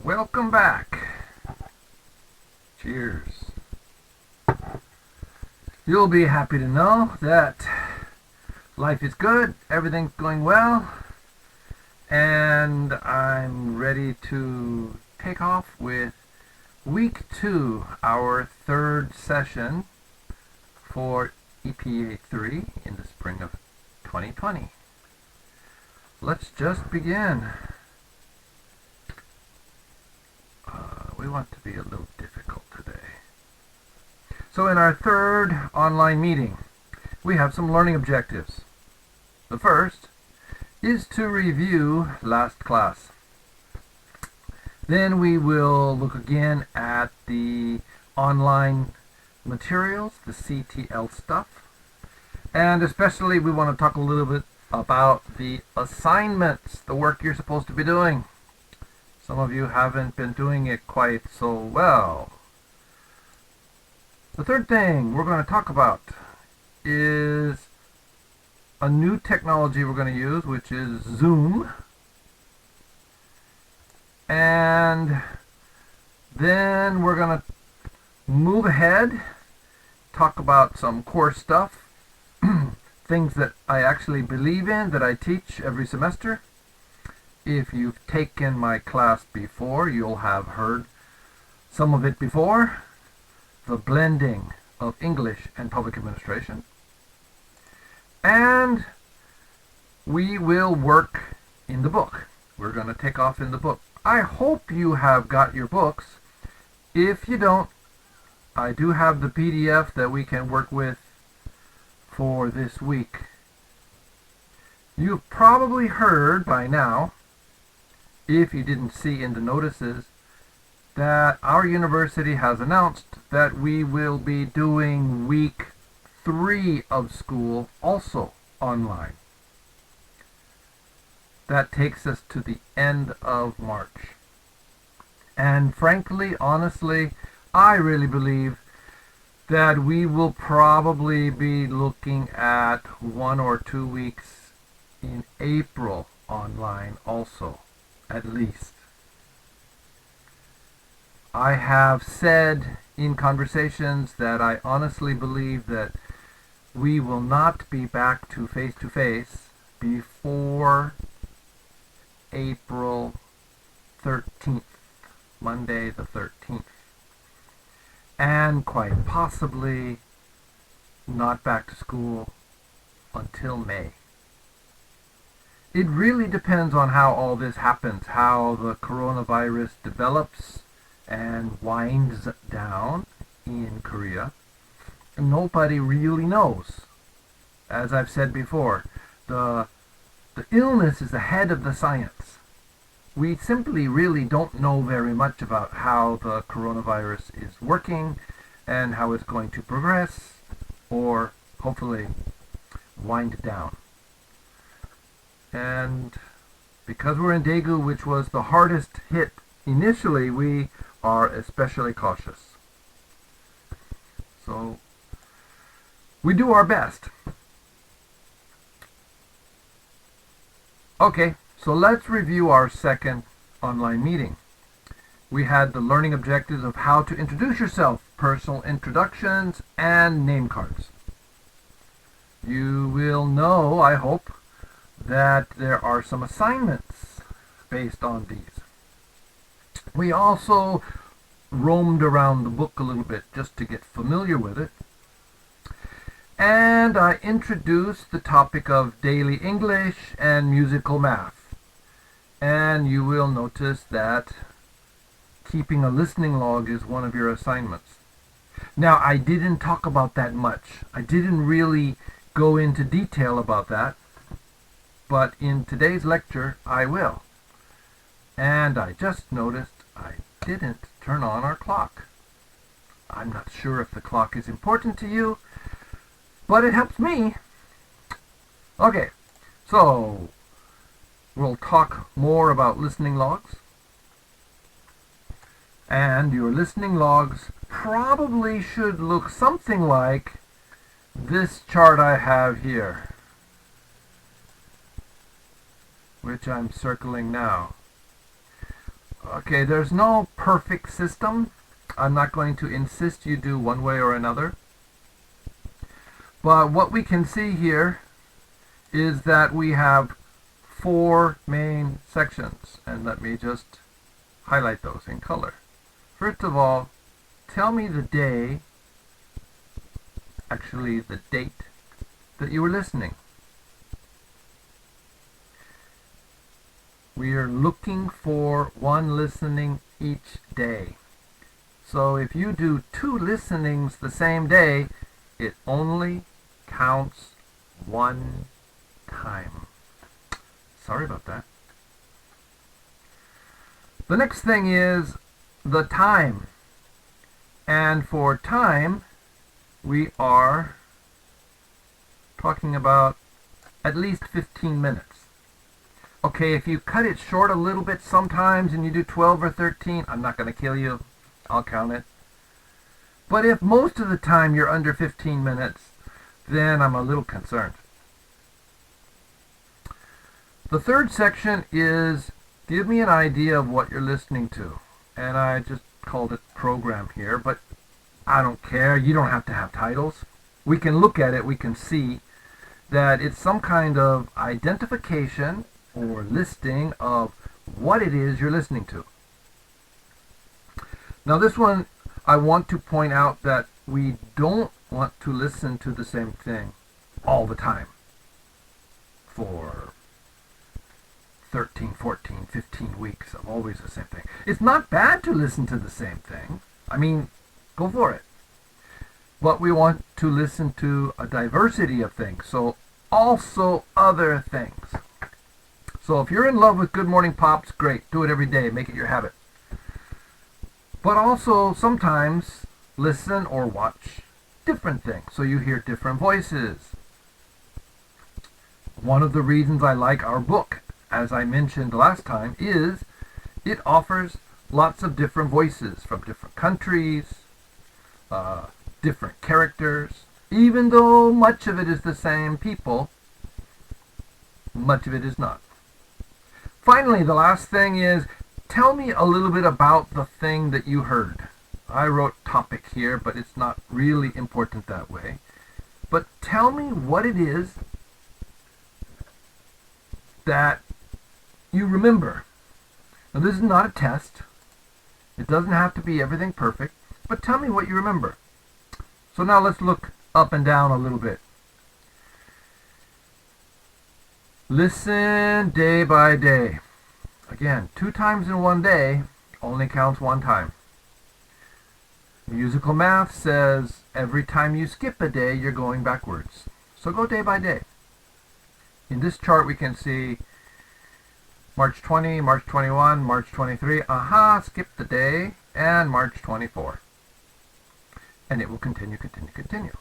Welcome back. Cheers. You'll be happy to know that life is good, everything's going well, and I'm ready to take off with week 2, our third session for EPA3 in the spring of 2020. Let's just begin. We want to be a little difficult today. So in our third online meeting, we have some learning objectives. The first is to review last class. Then we will look again at the online materials, the CTL stuff. And especially we want to talk a little bit about the assignments, the work you're supposed to be doing. Some of you haven't been doing it quite so well. The third thing we're going to talk about is a new technology we're going to use, which is Zoom. And then we're going to move ahead, talk about some core stuff, things that I actually believe in, that I teach every semester. If you've taken my class before, you'll have heard some of it before. The blending of English and public administration. And we will work in the book. We're going to take off in the book. I hope you have got your books. If you don't, I do have the PDF that we can work with for this week. You've probably heard by now, if you didn't see in the notices, that our university has announced that we will be doing week 3 of school also online. That takes us to the end of March. And frankly, honestly, I really believe that we will probably be looking at 1 or 2 weeks in April online also, at least. I have said in conversations that I honestly believe that we will not be back to face-to-face before April 13th, Monday the 13th. And quite possibly not back to school until May. It really depends on how all this happens, how the coronavirus develops and winds down in Korea. Nobody really knows. As I've said before, the illness is ahead of the science. We simply really don't know very much about how the coronavirus is working and how it's going to progress or hopefully wind down. And because we're in Daegu, which was the hardest hit initially, we are especially cautious. So we do our best. Okay, so let's review our second online meeting. We had the learning objectives of how to introduce yourself, personal introductions, and name cards. You will know, I hope, that there are some assignments based on these. We also roamed around the book a little bit just to get familiar with it. And I introduced the topic of daily English and musical math. And you will notice that keeping a listening log is one of your assignments. Now, I didn't talk about that much. I didn't really go into detail about that. But in today's lecture, I will. And I just noticed I didn't turn on our clock. I'm not sure if the clock is important to you, but it helps me. Okay, so we'll talk more about listening logs. And your listening logs probably should look something like this chart I have here, which I'm circling now. Okay, there's no perfect system. I'm not going to insist you do one way or another. But what we can see here is that we have 4 main sections. And let me just highlight those in color. First of all, tell me the day, actually the date, that you were listening. We are looking for 1 listening each day. So if you do 2 listenings the same day, it only counts 1 time. Sorry about that. The next thing is the time. And for time, we are talking about at least 15 minutes. Okay, if you cut it short a little bit sometimes and you do 12 or 13, I'm not going to kill you. I'll count it. But if most of the time you're under 15 minutes, then I'm a little concerned. The third section is give me an idea of what you're listening to. And I just called it program here, but I don't care. You don't have to have titles. We can look at it. We can see that it's some kind of identification or listing of what it is you're listening to. Now this one, I want to point out that we don't want to listen to the same thing all the time for 13, 14, 15 weeks of always the same thing. It's not bad to listen to the same thing. I mean, go for it. But we want to listen to a diversity of things, so also other things. So if you're in love with Good Morning Pops, great. Do it every day. Make it your habit. But also sometimes listen or watch different things so you hear different voices. One of the reasons I like our book, as I mentioned last time, is it offers lots of different voices from different countries, different characters. Even though much of it is the same people, much of it is not. Finally, the last thing is, tell me a little bit about the thing that you heard. I wrote topic here, but it's not really important that way. But tell me what it is that you remember. Now, this is not a test. It doesn't have to be everything perfect, but tell me what you remember. So now let's look up and down a little bit. Listen day by day. Again, 2 times in 1 day only counts 1 time. Musical math says every time you skip a day, you're going backwards. So go day by day. In this chart, we can see March 20, March 21, March 23. Skip the day, and March 24. And it will continue, continue, continue.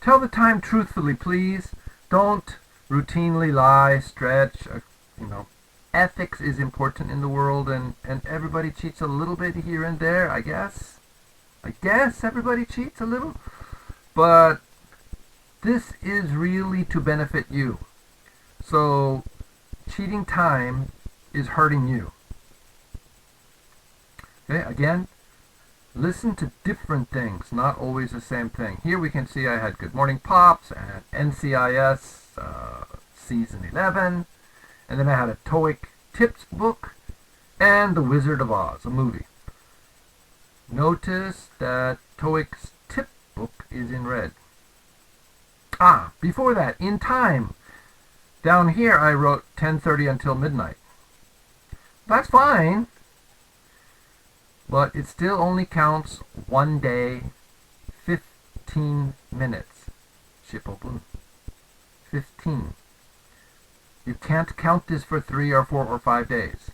Tell the time truthfully, please. Don't routinely lie, stretch. Ethics is important in the world, and everybody cheats a little bit here and there, I guess. I guess everybody cheats a little. But this is really to benefit you. So cheating time is hurting you. Okay, again, listen to different things, not always the same thing. Here we can see I had Good Morning Pops and NCIS Season 11. And then I had a TOEIC tips book and The Wizard of Oz, a movie. Notice that TOEIC's tip book is in red. Before that, in time. Down here I wrote 10:30 until midnight. That's fine, but it still only counts 1 day, 15 minutes. 15. You can't count this for 3 or 4 or 5 days.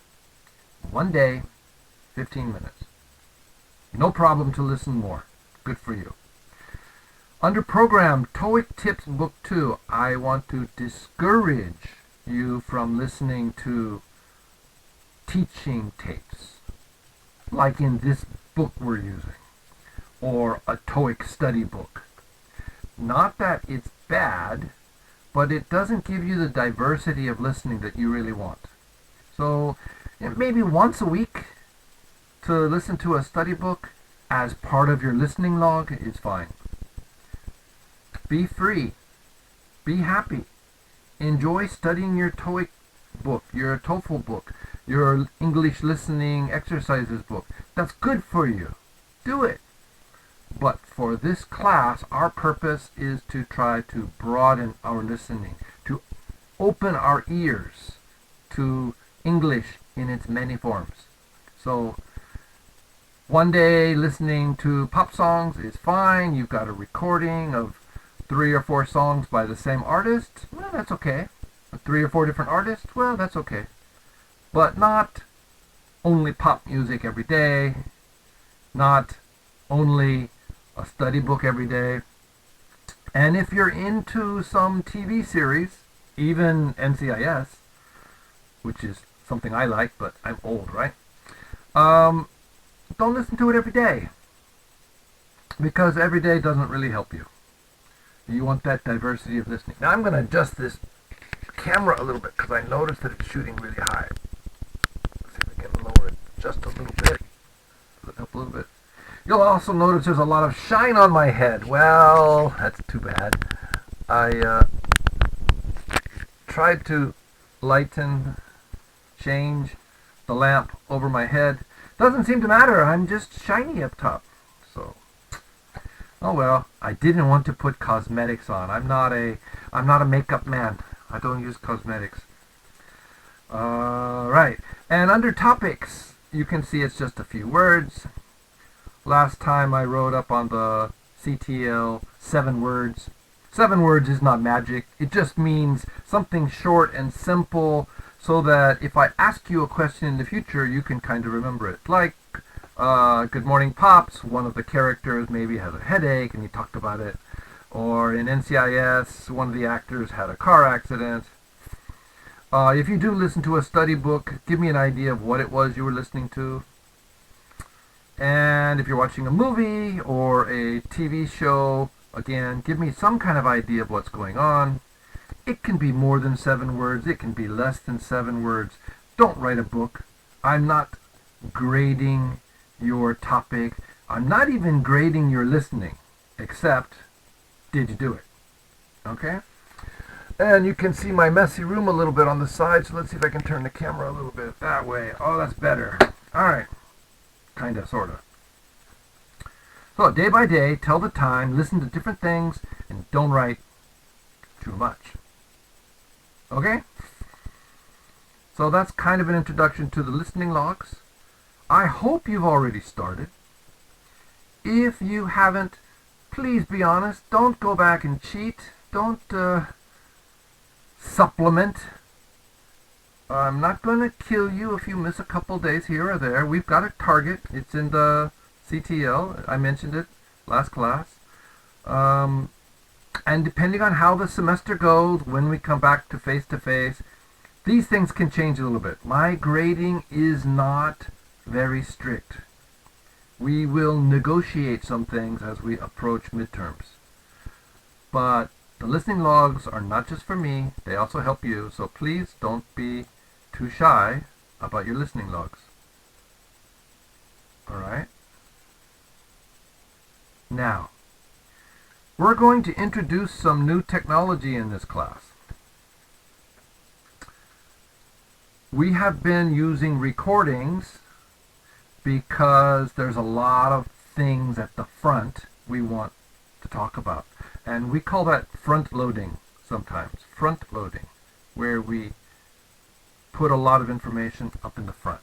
1 day, 15 minutes. No problem to listen more. Good for you. Under Program, TOEIC Tips Book 2, I want to discourage you from listening to teaching tapes, like in this book we're using, or a TOEIC study book. Not that it's bad, but it doesn't give you the diversity of listening that you really want. So maybe once a week to listen to a study book as part of your listening log is fine. Be free. Be happy. Enjoy studying your TOEIC book, your TOEFL book, your English listening exercises book. That's good for you. Do it. But for this class, our purpose is to try to broaden our listening, to open our ears to English in its many forms. So one day listening to pop songs is fine. You've got a recording of 3 or 4 songs by the same artist. Well, that's okay. 3 or 4 different artists. Well, that's okay. But not only pop music every day. Not only a study book every day. And if you're into some TV series, even NCIS, which is something I like, but I'm old, right? Don't listen to it every day, because every day doesn't really help you. You want that diversity of listening. Now I'm going to adjust this camera a little bit because I noticed that it's shooting really high. Let's see if I can lower it just a little bit. Does it help a little bit? You'll also notice there's a lot of shine on my head. Well, that's too bad. I tried to change the lamp over my head. Doesn't seem to matter. I'm just shiny up top. So, oh well. I didn't want to put cosmetics on. I'm not a makeup man. I don't use cosmetics. Right. And under topics, you can see it's just a few words. Last time I wrote up on the CTL 7 words. 7 words is not magic. It just means something short and simple, so that if I ask you a question in the future, you can kind of remember it. Like, Good Morning Pops, one of the characters maybe has a headache and he talked about it. Or in NCIS, one of the actors had a car accident. If you do listen to a study book, give me an idea of what it was you were listening to. And if you're watching a movie or a TV show, again, give me some kind of idea of what's going on. It can be more than 7 words. It can be less than 7 words. Don't write a book. I'm not grading your topic. I'm not even grading your listening, except, did you do it? Okay? And you can see my messy room a little bit on the side, so let's see if I can turn the camera a little bit that way. Oh, that's better. All right. Kind of, sort of. So, day by day, tell the time, listen to different things, and don't write too much. Okay? So that's kind of an introduction to the listening logs. I hope you've already started. If you haven't, please be honest. Don't go back and cheat. Don't supplement. I'm not going to kill you if you miss a couple days here or there. We've got a target. It's in the CTL. I mentioned it last class. And depending on how the semester goes, when we come back to face-to-face, these things can change a little bit. My grading is not very strict. We will negotiate some things as we approach midterms. But the listening logs are not just for me. They also help you. So please don't be too shy about your listening logs. Alright? Now, we're going to introduce some new technology in this class. We have been using recordings because there's a lot of things at the front we want to talk about. And we call that front loading sometimes. Front loading, where we put a lot of information up in the front.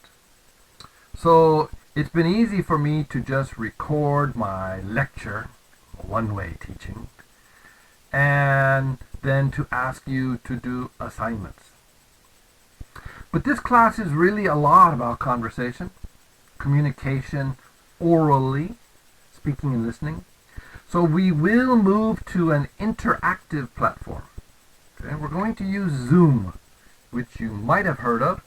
So it's been easy for me to just record my lecture, one-way teaching, and then to ask you to do assignments. But this class is really a lot about conversation, communication, orally, speaking and listening. So we will move to an interactive platform. Okay? We're going to use Zoom, which you might have heard of.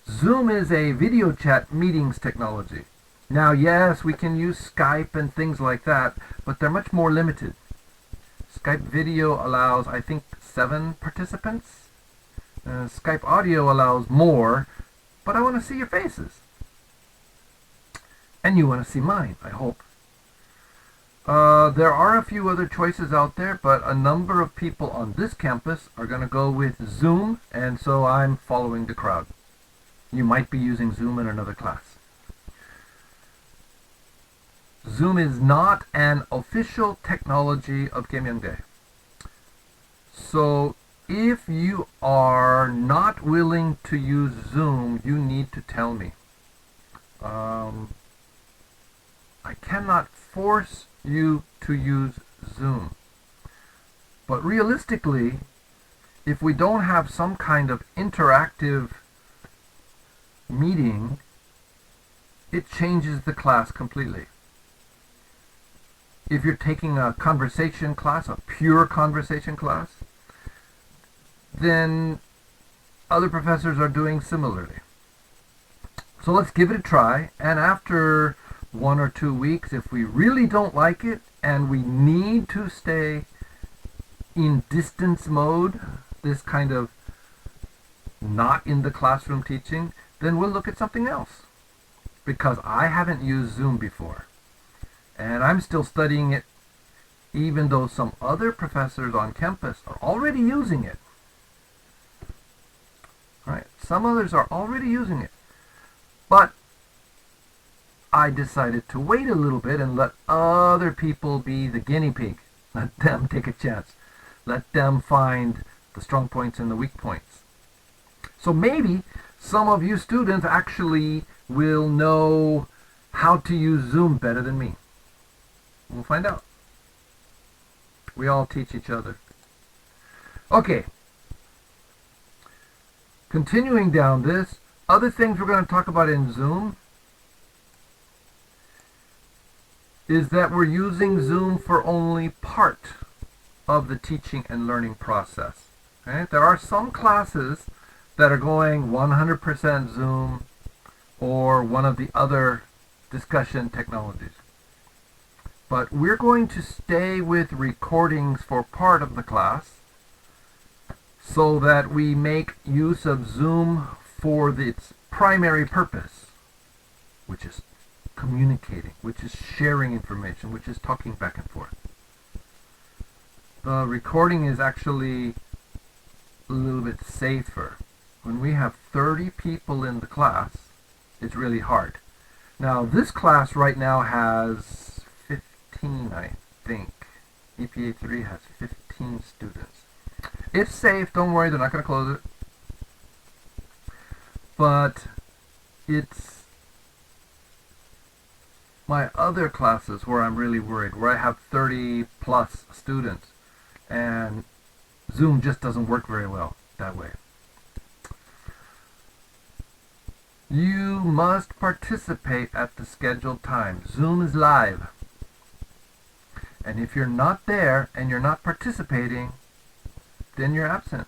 Zoom is a video chat meetings technology. Now, yes, we can use Skype and things like that, but they're much more limited. Skype video allows, I think, 7 participants. Skype audio allows more, but I want to see your faces. And you want to see mine, I hope. There are a few other choices out there, but a number of people on this campus are going to go with Zoom, and so I'm following the crowd. You might be using Zoom in another class. Zoom is not an official technology of Keimyangdae. So if you are not willing to use Zoom, you need to tell me. I cannot force you to use Zoom. But realistically, if we don't have some kind of interactive meeting, it changes the class completely. If you're taking a conversation class, a pure conversation class, then other professors are doing similarly. So let's give it a try, and after 1 or 2 weeks, if we really don't like it and we need to stay in distance mode, this kind of not in the classroom teaching, then we'll look at something else. Because I haven't used Zoom before, and I'm still studying it, even though some other professors on campus are already using it. Right? Some others are already using it. But I decided to wait a little bit and let other people be the guinea pig. Let them take a chance. Let them find the strong points and the weak points. So maybe some of you students actually will know how to use Zoom better than me. We'll find out. We all teach each other. Okay. Continuing down this, other things we're going to talk about in Zoom is that we're using Zoom for only part of the teaching and learning process. Okay? There are some classes that are going 100% Zoom or one of the other discussion technologies. But we're going to stay with recordings for part of the class so that we make use of Zoom for its primary purpose, which is communicating, which is sharing information, which is talking back and forth. The recording is actually a little bit safer. When we have 30 people in the class, it's really hard. Now, this class right now has 15, I think. EPA3 has 15 students. It's safe, don't worry, they're not going to close it. But it's my other classes where I'm really worried, where I have 30 plus students, and Zoom just doesn't work very well that way. You must participate at the scheduled time. Zoom is live. And if you're not there and you're not participating, then you're absent.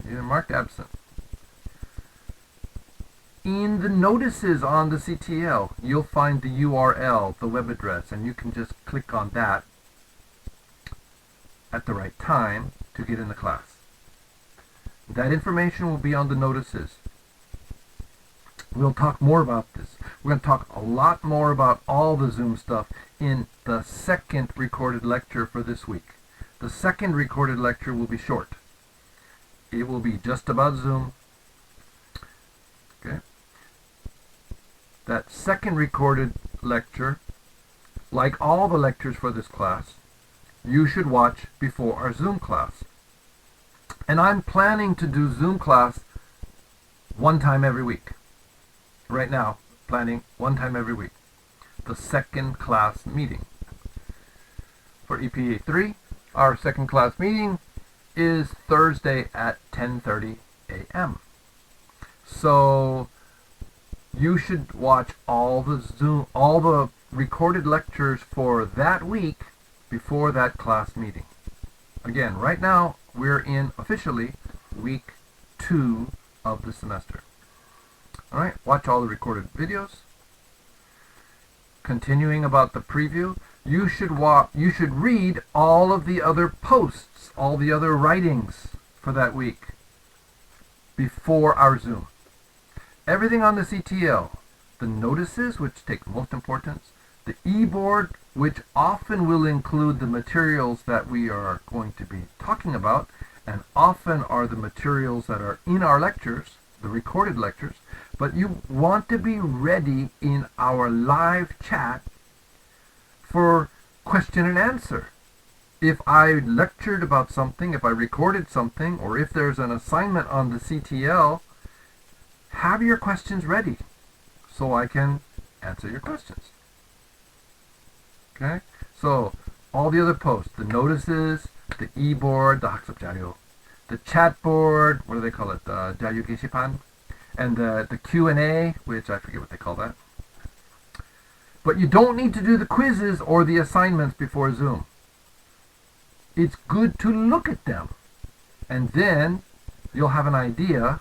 You're marked absent. In the notices on the CTL, you'll find the URL, the web address, and you can just click on that at the right time to get in the class. That information will be on the notices. We'll talk more about this. We're going to talk a lot more about all the Zoom stuff in the second recorded lecture for this week. The second recorded lecture will be short. It will be just about Zoom. Okay. That second recorded lecture, like all the lectures for this class, you should watch before our Zoom class. And I'm planning to do Zoom class one time every week. Right now, planning one time every week. The second class meeting. For EPA3, our second class meeting is Thursday at 10:30 a.m. So you should watch all the recorded lectures for that week before that class meeting. Again, right now we're in officially week 2 of the semester. All right, watch all the recorded videos. Continuing about the preview, you should read all of the other posts, all the other writings for that week before our Zoom. everything on the CTL, the notices, which take most importance, the e-board, which often will include the materials that we are going to be talking about, and often are the materials that are in our lectures, the recorded lectures, but you want to be ready in our live chat for question and answer. If I lectured about something, if I recorded something, or if there's an assignment on the CTL, have your questions ready so I can answer your questions. Okay? So, all the other posts, the notices, the e-board, the 학습 자료, the chat board, what do they call it? The 자유 게시판, and the Q&A, which I forget what they call that. But you don't need to do the quizzes or the assignments before Zoom. It's good to look at them, and then you'll have an idea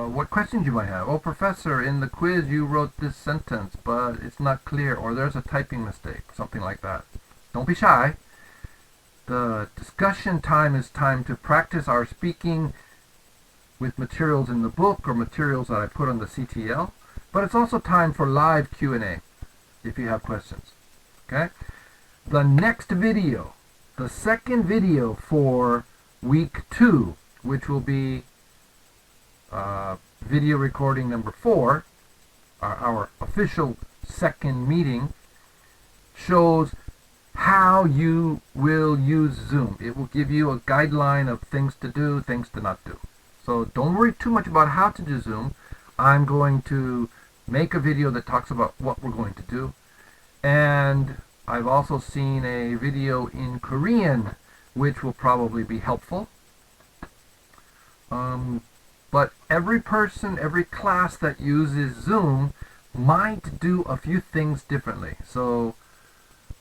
what questions you might have. Oh, professor, in the quiz you wrote this sentence, but it's not clear, or there's a typing mistake, something like that. Don't be shy. The discussion time is time to practice our speaking with materials in the book or materials that I put on the CTL, but it's also time for live Q&A if you have questions. Okay? The next video, the second video for week 2, which will be video recording number 4, our official second meeting, shows how you will use Zoom. It will give you a guideline of things to do, things to not do. So don't worry too much about how to do Zoom. I'm going to make a video that talks about what we're going to do. And I've also seen a video in Korean, which will probably be helpful. But every person, every class that uses Zoom might do a few things differently. So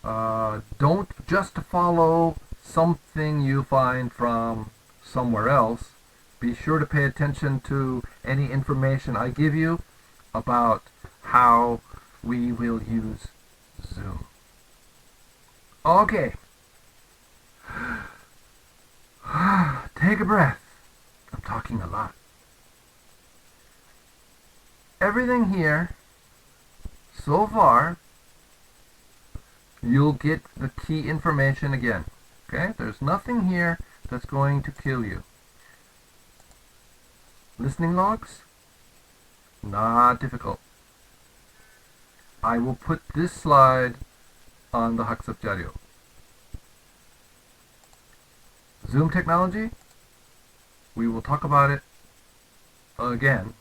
don't just follow something you find from somewhere else. Be sure to pay attention to any information I give you about how we will use Zoom. Okay. Take a breath. I'm talking a lot. Everything here, so far, you'll get the key information again. Okay? There's nothing here that's going to kill you. Listening logs? Not difficult. I will put this slide on the 학습 자료. Zoom technology? We will talk about it again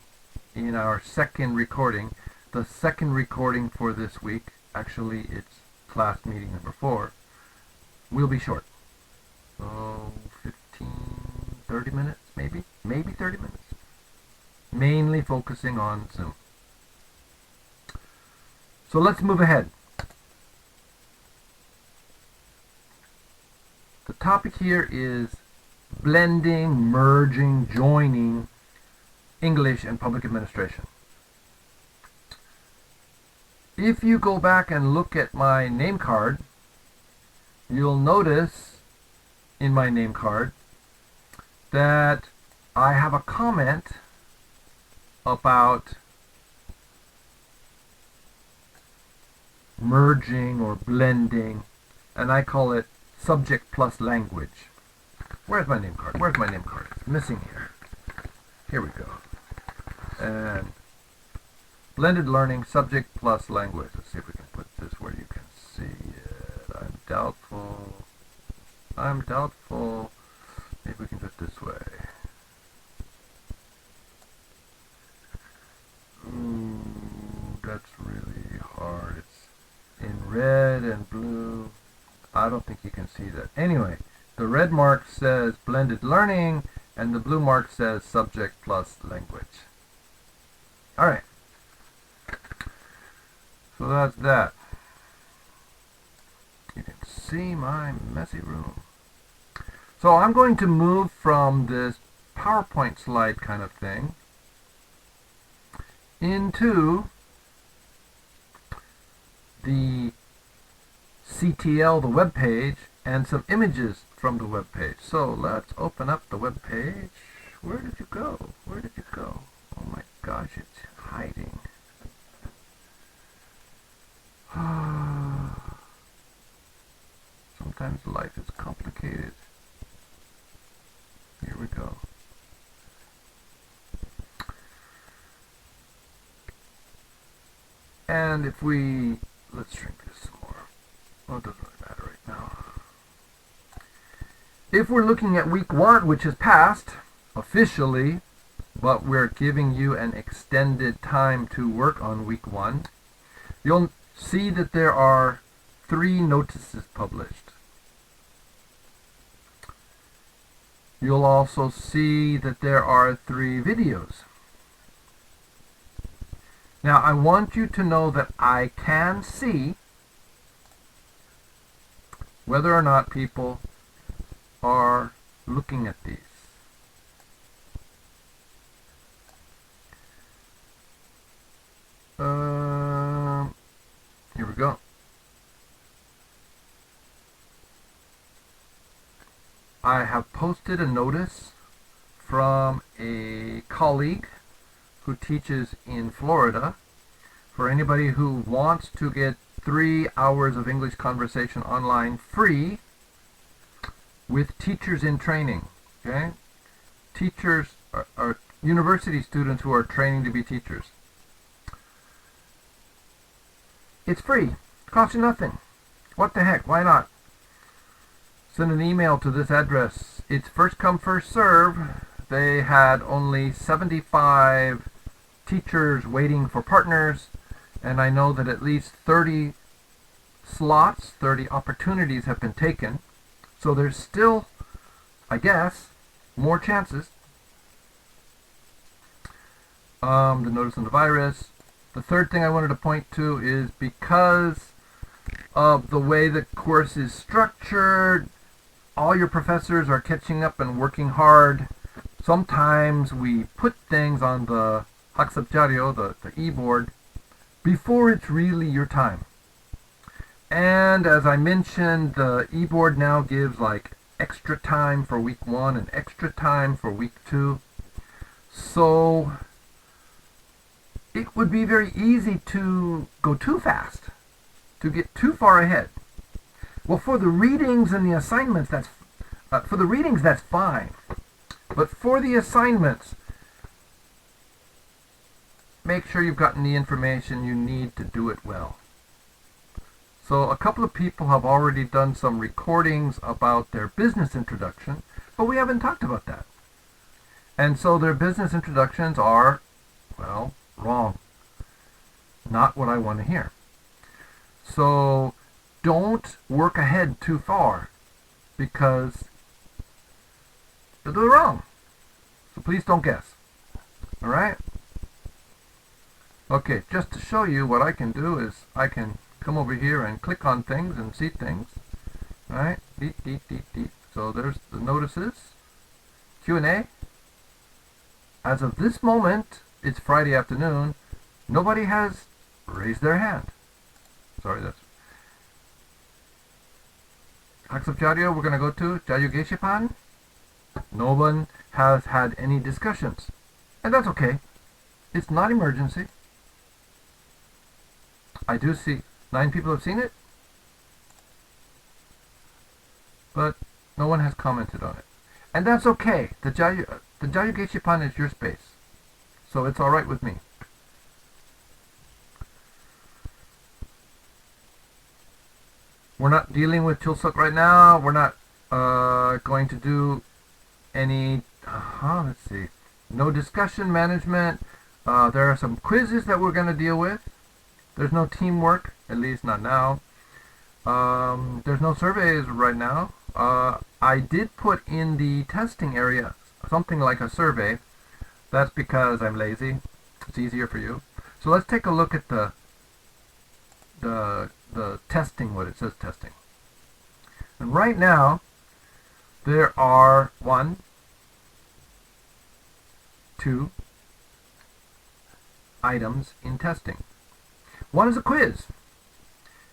in our second recording. The second recording for this week, actually it's class meeting number 4, will be short. So 15, 30 minutes maybe? Maybe 30 minutes. Mainly focusing on Zoom. So let's move ahead. The topic here is blending, merging, joining English and public administration. If you go back and look at my name card, you'll notice in my name card that I have a comment about merging or blending, and I call it subject plus language. Where's my name card? Where's my name card? It's missing here. Here we go. And blended learning, subject plus language. Let's see if we can put this where you can see it. I'm doubtful. Maybe we can do it this way. Ooh, that's really hard. It's in red and blue. I don't think you can see that. Anyway, the red mark says blended learning, and the blue mark says subject plus language. Alright. So that's that. You can see my messy room. So I'm going to move from this PowerPoint slide kind of thing into the CTL, the web page, and some images from the web page. So let's open up the web page. Where did you go? Where did you go? Oh my gosh, it's hiding. Sometimes life is complicated. Here we go. And if we, let's shrink this some more. Well, it doesn't really matter right now. If we're looking at week 1, which is passed officially, but we're giving you an extended time to work on week 1, you'll see that there are 3 notices published. You'll also see that there are 3 videos. Now, I want you to know that I can see whether or not people are looking at these. Here we go. I have posted a notice from a colleague who teaches in Florida for anybody who wants to get 3 hours of English conversation online free with teachers in training. Okay? Teachers are university students who are training to be teachers. It's free. It costs you nothing. What the heck? Why not? Send an email to this address. It's first come, first serve. They had only 75 teachers waiting for partners, and I know that at least 30 slots, 30 opportunities have been taken. So there's still, I guess, more chances. The notice on the virus. The third thing I wanted to point to is because of the way the course is structured, all your professors are catching up and working hard. Sometimes we put things on the 학습자료, the e-board, before it's really your time. And as I mentioned, the e-board now gives like extra time for week 1 and extra time for week 2. So it would be very easy to go too fast, to get too far ahead. Well, for the readings and the assignments, that's fine. But for the assignments, make sure you've gotten the information you need to do it well. So a couple of people have already done some recordings about their business introduction, but we haven't talked about that. And so their business introductions are, well, wrong. Not what I want to hear. So don't work ahead too far, because you'll do it wrong. So please don't guess. All right? Okay, just to show you what I can do is I can come over here and click on things and see things. All right? Deep, deep, deep, deep. So there's the notices. Q&A. As of this moment, it's Friday afternoon. Nobody has raised their hand. Sorry, that's 학습자료. We're going to go to 자유 게시판. No one has had any discussions. And that's okay. It's not emergency. I do see 9 people have seen it, but no one has commented on it. And that's okay. The 자유 게시판 is your space. So it's all right with me. We're not dealing with Chulsuk right now. We're not going to do any, let's see, no discussion management. There are some quizzes that we're going to deal with. There's no teamwork, at least not now. There's no surveys right now. I did put in the testing area something like a survey. That's because I'm lazy. It's easier for you. So let's take a look at the testing, what it says testing. And right now, there are 1, 2 items in testing. One is a quiz,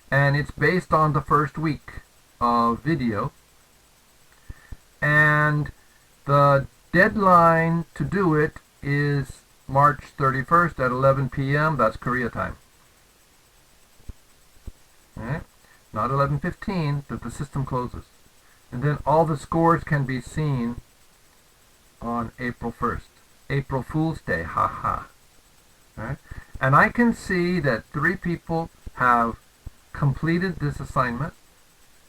and it's based on the first week of video, and the deadline to do it is March 31st at 11 p.m. That's Korea time. Alright? Not 11:15, that the system closes. And then all the scores can be seen on April 1st. April Fool's Day, haha. Alright? And I can see that 3 people have completed this assignment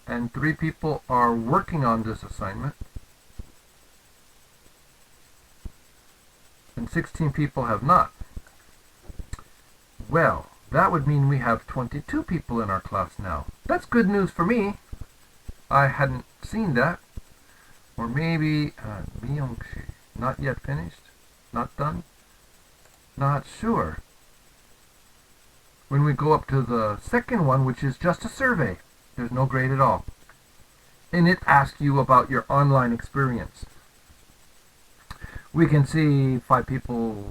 and 3 people are working on this assignment and 16 people have not. Well, that would mean we have 22 people in our class now. That's good news for me. I hadn't seen that. Or maybe Myung-shi, not yet finished, not done, not sure. When we go up to the second one, which is just a survey, there's no grade at all. And it asks you about your online experience. We can see 5 people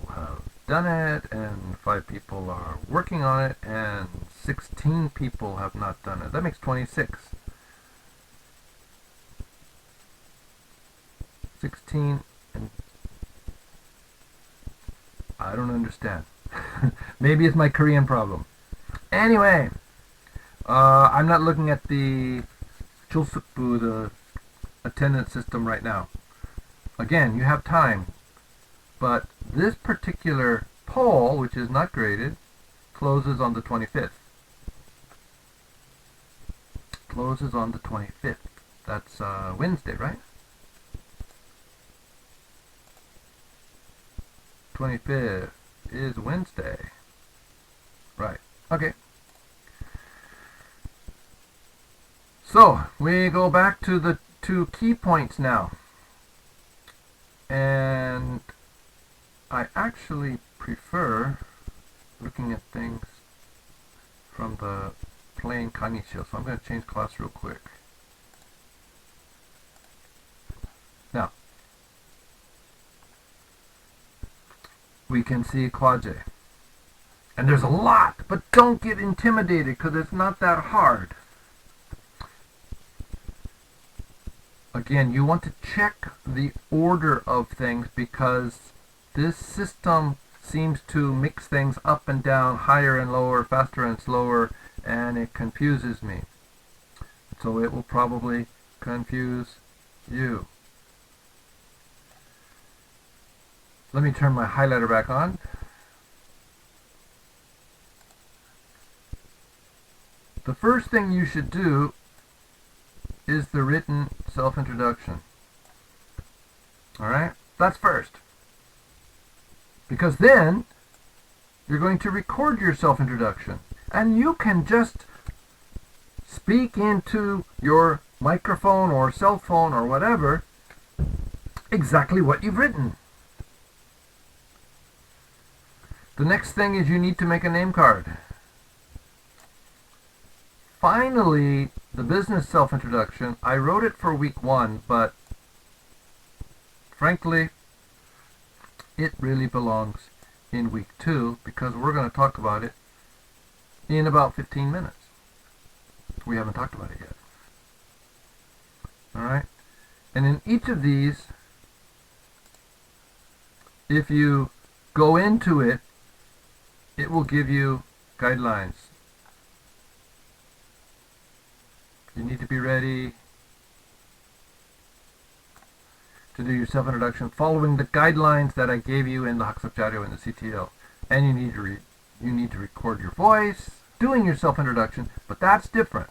have done it, and 5 people are working on it, and 16 people have not done it. That makes 26. 16, and I don't understand. Maybe it's my Korean problem. Anyway, I'm not looking at the Chulsukbu, the attendance system right now. Again, you have time, but this particular poll, which is not graded, closes on the 25th. Closes on the 25th. That's Wednesday, right? 25th is Wednesday. Right. Okay. So, we go back to the 2 key points now. And I actually prefer looking at things from the plain Kanishio. So I'm going to change class real quick. Now, we can see Kwaje. And there's a lot, but don't get intimidated because it's not that hard. Again, you want to check the order of things because this system seems to mix things up and down, higher and lower, faster and slower, and it confuses me. So it will probably confuse you. Let me turn my highlighter back on. The first thing you should do is the written self-introduction. Alright? That's first. Because then you're going to record your self-introduction. And you can just speak into your microphone or cell phone or whatever exactly what you've written. The next thing is you need to make a name card. Finally, the business self-introduction, I wrote it for week 1, but frankly, it really belongs in week 2 because we're going to talk about it in about 15 minutes. We haven't talked about it yet. Alright? And in each of these, if you go into it, it will give you guidelines. You need to be ready to do your self-introduction following the guidelines that I gave you in the Hakusuk Jaryo and the CTL. And you need to record your voice doing your self-introduction, but that's different.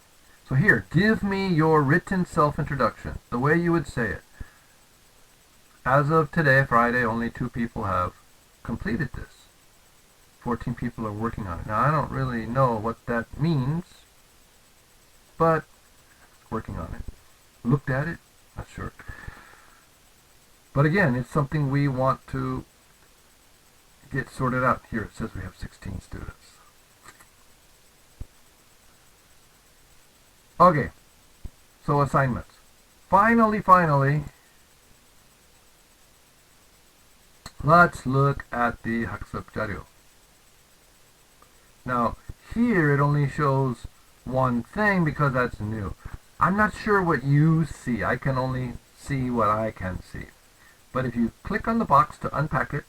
So here, give me your written self-introduction, the way you would say it. As of today, Friday, only 2 people have completed this. 14 people are working on it. Now, I don't really know what that means, but working on it. Looked at it? Not sure. But again, it's something we want to get sorted out. Here it says we have 16 students. Okay, so assignments. Finally, let's look at the Hakusuk Jaryo. Now, here it only shows one thing because that's new. I'm not sure what you see. I can only see what I can see. But if you click on the box to unpack it,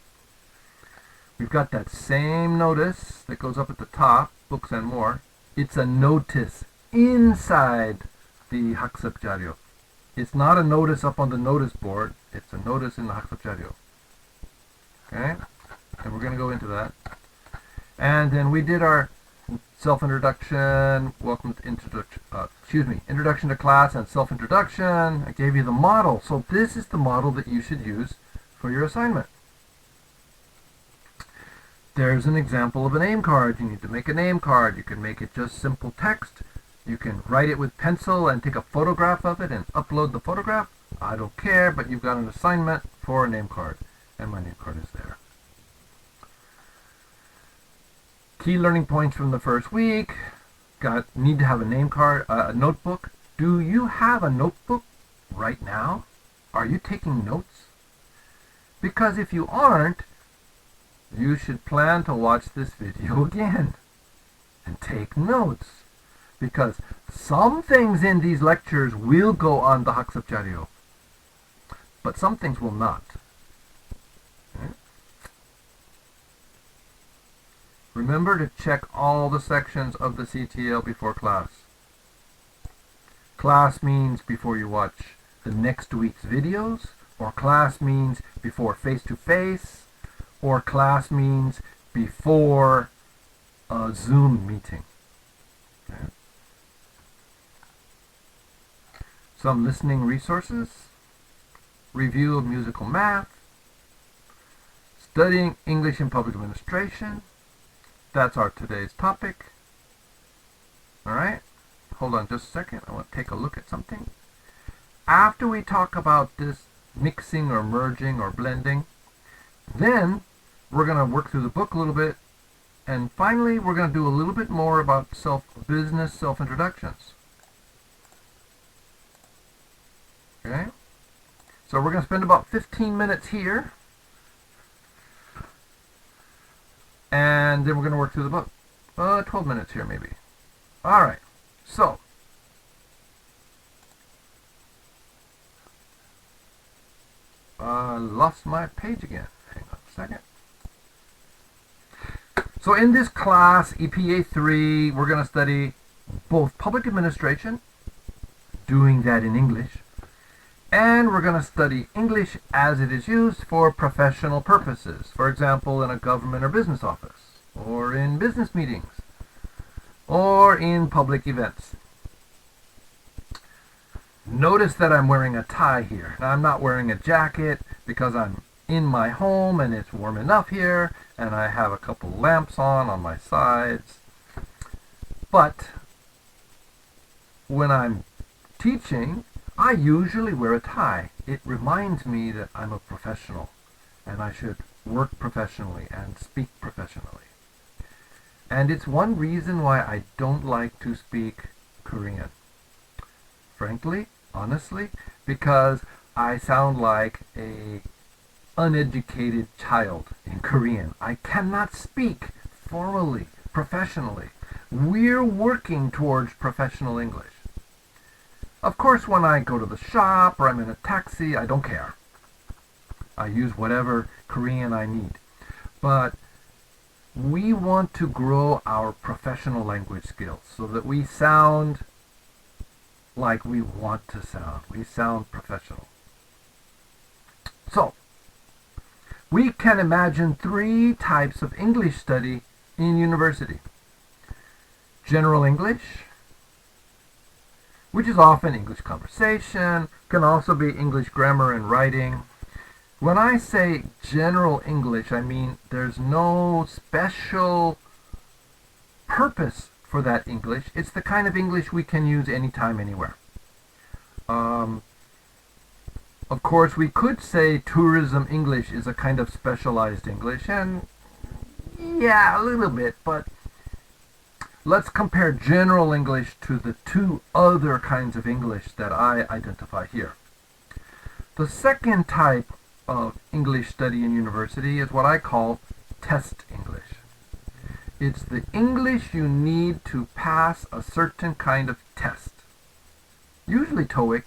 we've got that same notice that goes up at the top, books and more. It's a notice inside the 학습 자료. It's not a notice up on the notice board. It's a notice in the 학습 자료. Okay? And we're going to go into that. And then we did our self-introduction, introduction to class and self-introduction. I gave you the model. So this is the model that you should use for your assignment. There's an example of a name card. You need to make a name card. You can make it just simple text. You can write it with pencil and take a photograph of it and upload the photograph. I don't care, but you've got an assignment for a name card. And my name card is there. Key learning points from the first week. Need to have a name card, a notebook. Do you have a notebook right now? Are you taking notes? Because if you aren't, you should plan to watch this video again and take notes. Because some things in these lectures will go on the 학습 자료, but some things will not. Okay? Remember to check all the sections of the CTL before class. Class means before you watch the next week's videos, or class means before face-to-face, or class means before a Zoom meeting. Okay. Some listening resources, review of musical math, studying English in public administration. That's our today's topic. All right, hold on just a second. I want to take a look at something. After we talk about this mixing or merging or blending, then we're going to work through the book a little bit, and finally we're going to do a little bit more about business self-introductions. Okay, so we're going to spend about 15 minutes here, and then we're going to work through the book. 12 minutes here maybe. All right, so I lost my page again. Hang on a second. So in this class, EPA3, we're going to study both public administration, doing that in English, and we're going to study English as it is used for professional purposes. For example, in a government or business office, or in business meetings, or in public events. Notice that I'm wearing a tie here. Now, I'm not wearing a jacket because I'm in my home and it's warm enough here, and I have a couple lamps on my sides. But when I'm teaching, I usually wear a tie. It reminds me that I'm a professional and I should work professionally and speak professionally. And it's one reason why I don't like to speak Korean. Frankly, honestly, because I sound like a uneducated child in Korean. I cannot speak formally, professionally. We're working towards professional English. Of course, when I go to the shop or I'm in a taxi, I don't care. I use whatever Korean I need. But we want to grow our professional language skills so that we sound like we want to sound. We sound professional. So, we can imagine 3 types of English study in university. General English, which is often English conversation, can also be English grammar and writing. When I say general English, I mean there's no special purpose for that English. It's the kind of English we can use anytime, anywhere. Of course, we could say tourism English is a kind of specialized English, and yeah, a little bit, but let's compare general English to the 2 other kinds of English that I identify here. The second type of English study in university is what I call test English. It's the English you need to pass a certain kind of test. Usually TOEIC,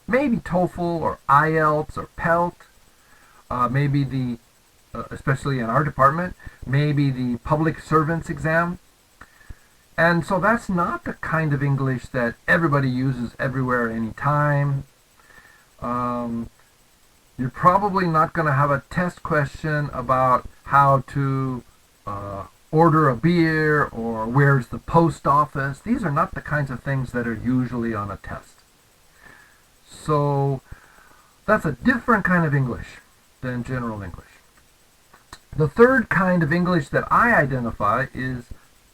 maybe TOEFL or IELTS or PELT, maybe the, especially in our department, maybe the public servants exam. And so that's not the kind of English that everybody uses everywhere, anytime. You're probably not going to have a test question about how to order a beer or where's the post office. These are not the kinds of things that are usually on a test. So that's a different kind of English than general English. The third kind of English that I identify is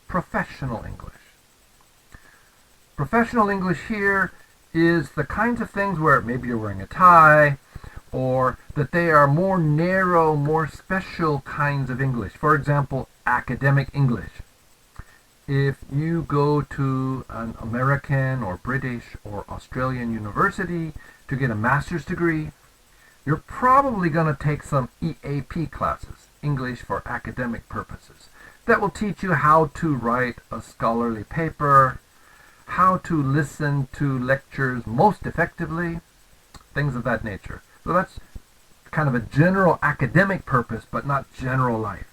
professional English. Professional English here is the kinds of things where maybe you're wearing a tie, or that they are more narrow, more special kinds of English. For example, academic English. If you go to an American or British or Australian university to get a master's degree, you're probably going to take some EAP classes, English for academic purposes, that will teach you how to write a scholarly paper, how to listen to lectures most effectively, things of that nature. So that's kind of a general academic purpose, but not general life.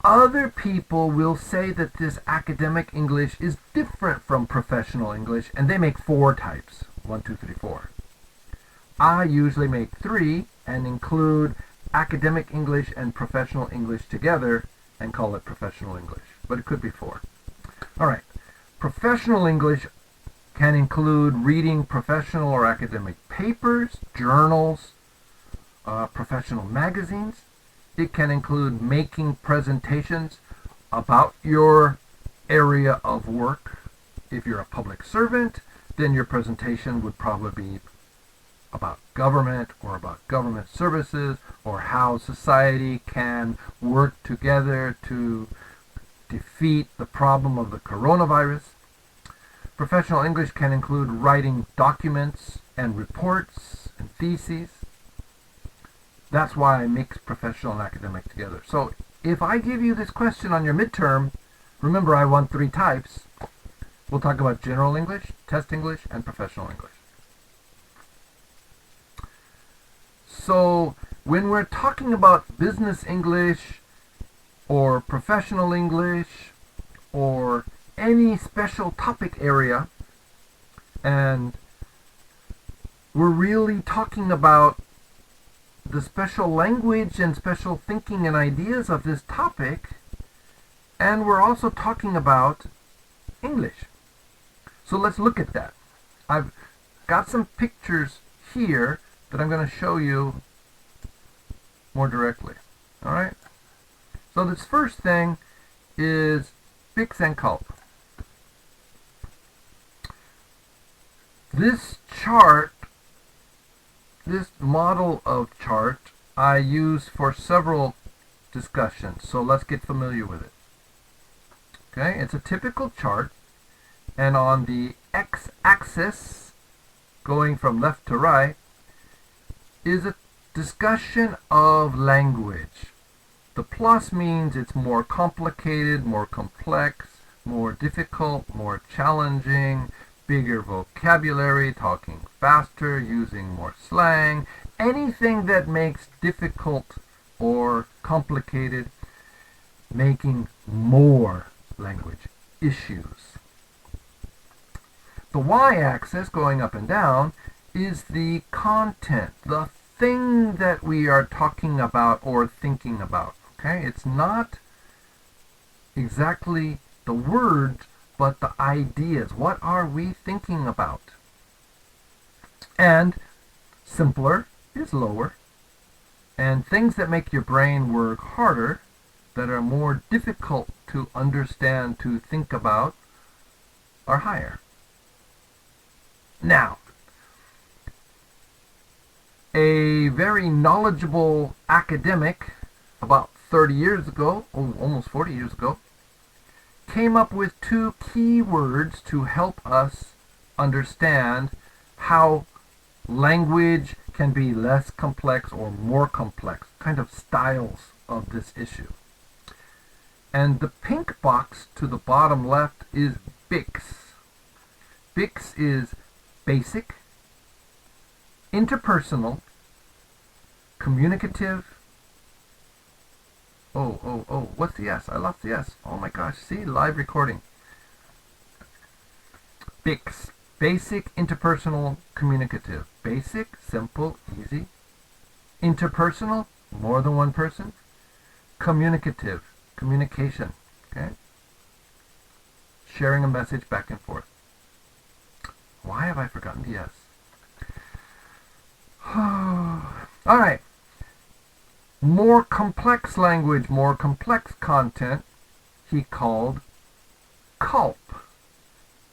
Other people will say that this academic English is different from professional English, and they make 4 types. 1, 2, 3, 4. I usually make 3 and include academic English and professional English together and call it professional English, but it could be 4. All right. Professional English can include reading professional or academic papers, journals, professional magazines. It can include making presentations about your area of work. If you're a public servant, then your presentation would probably be about government or about government services or how society can work together to defeat the problem of the coronavirus. Professional English can include writing documents and reports and theses. That's why I mix professional and academic together. So if I give you this question on your midterm, remember I want 3 types. We'll talk about general English, test English, and professional English. So when we're talking about business English or professional English or any special topic area, and we're really talking about the special language and special thinking and ideas of this topic, and we're also talking about English. So let's look at that. I've got some pictures here that I'm going to show you more directly. All right? So this first thing is Bix and Culp. This chart, this model of chart, I use for several discussions. So let's get familiar with it. Okay, it's a typical chart, and on the x-axis, going from left to right, is a discussion of language. The plus means it's more complicated, more complex, more difficult, more challenging, bigger vocabulary, talking faster, using more slang, anything that makes difficult or complicated, making more language issues. The y-axis, going up and down, is the content, the thing that we are talking about or thinking about. Okay, it's not exactly the words, but the ideas. What are we thinking about? And simpler is lower, and things that make your brain work harder, that are more difficult to understand, to think about, are higher. Now, a very knowledgeable academic about 30 years ago, almost 40 years ago, came up with 2 key words to help us understand how language can be less complex or more complex, kind of styles of this issue. And the pink box to the bottom left is Bix. Bix is basic, interpersonal, communicative. What's the S? I lost the S. Oh my gosh, see, live recording. Basic interpersonal communicative. Basic, simple, easy. Interpersonal, more than one person. Communicative, communication, okay? Sharing a message back and forth. Why have I forgotten the S? All right. More complex language, more complex content, he called CULP.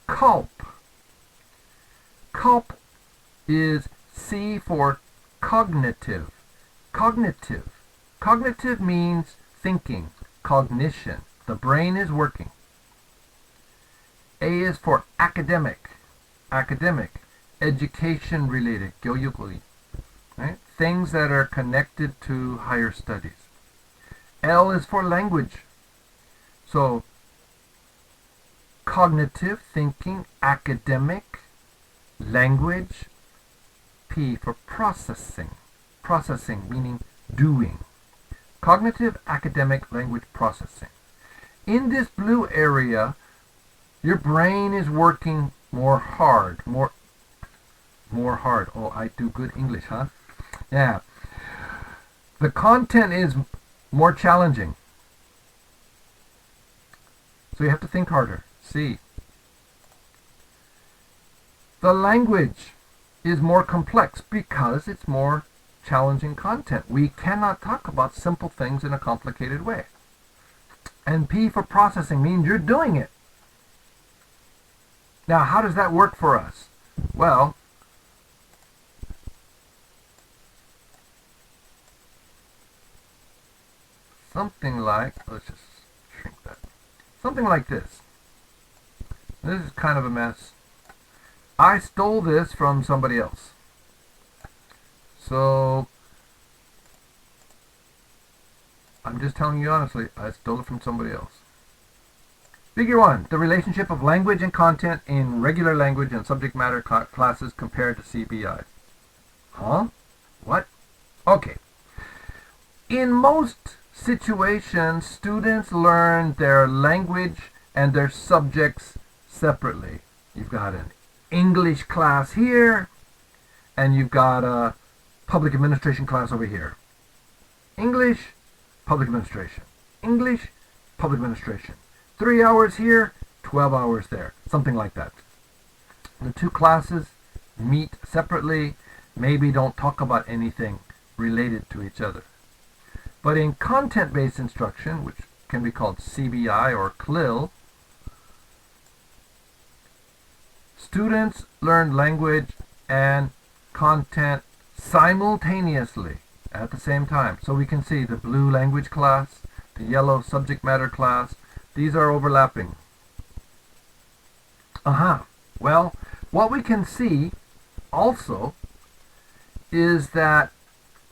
CULP. CULP is C for cognitive. Cognitive. Cognitive means thinking, cognition. The brain is working. A is for academic. Academic. Education related. 교육의. Right? Things that are connected to higher studies. L is for language. So, cognitive, thinking, academic, language. P for processing. Processing meaning doing. Cognitive, academic, language processing. In this blue area, your brain is working more hard. More hard. Oh, I do good English, huh? Yeah. The content is more challenging. So you have to think harder. C. The language is more complex because it's more challenging content. We cannot talk about simple things in a complicated way. And P for processing means you're doing it. Now, how does that work for us? Well, something like, let's just shrink that. Something like this. This is kind of a mess. I stole this from somebody else. So, I'm just telling you honestly, I stole it from somebody else. Figure 1, the relationship of language and content in regular language and subject matter classes compared to CBI. Huh? What? Okay. In most situations, students learn their language and their subjects separately. You've got an English class here, and you've got a public administration class over here. English, public administration. English, public administration. 3 hours here, 12 hours there. Something like that. The two classes meet separately, maybe don't talk about anything related to each other. But in content-based instruction, which can be called CBI or CLIL, students learn language and content simultaneously at the same time. So we can see the blue language class, the yellow subject matter class, these are overlapping. Well, what we can see also is that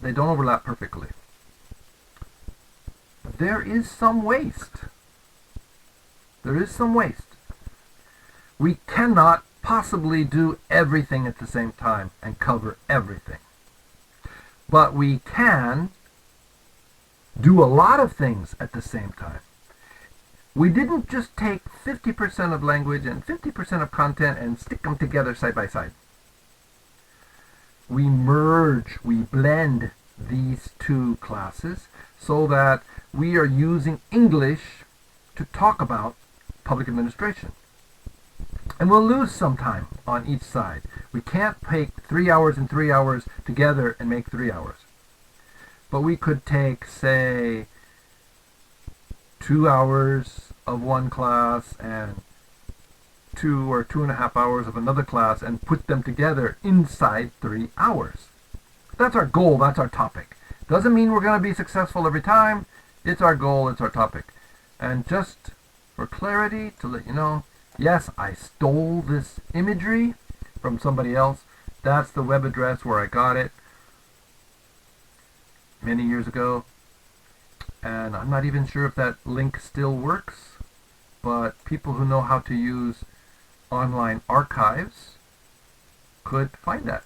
they don't overlap perfectly. There is some waste. There is some waste. We cannot possibly do everything at the same time and cover everything. But we can do a lot of things at the same time. We didn't just take 50% of language and 50% of content and stick them together side by side. We merge, we blend these two classes so that we are using English to talk about public administration. And we'll lose some time on each side. We can't take 3 hours and 3 hours together and make 3 hours. But we could take, say, 2 hours of one class and 2 or 2.5 hours of another class and put them together inside 3 hours. That's our goal, that's our topic. Doesn't mean we're going to be successful every time. It's our goal, it's our topic. And just for clarity, to let you know, yes, I stole this imagery from somebody else. That's the web address where I got it many years ago. And I'm not even sure if that link still works, but people who know how to use online archives could find that.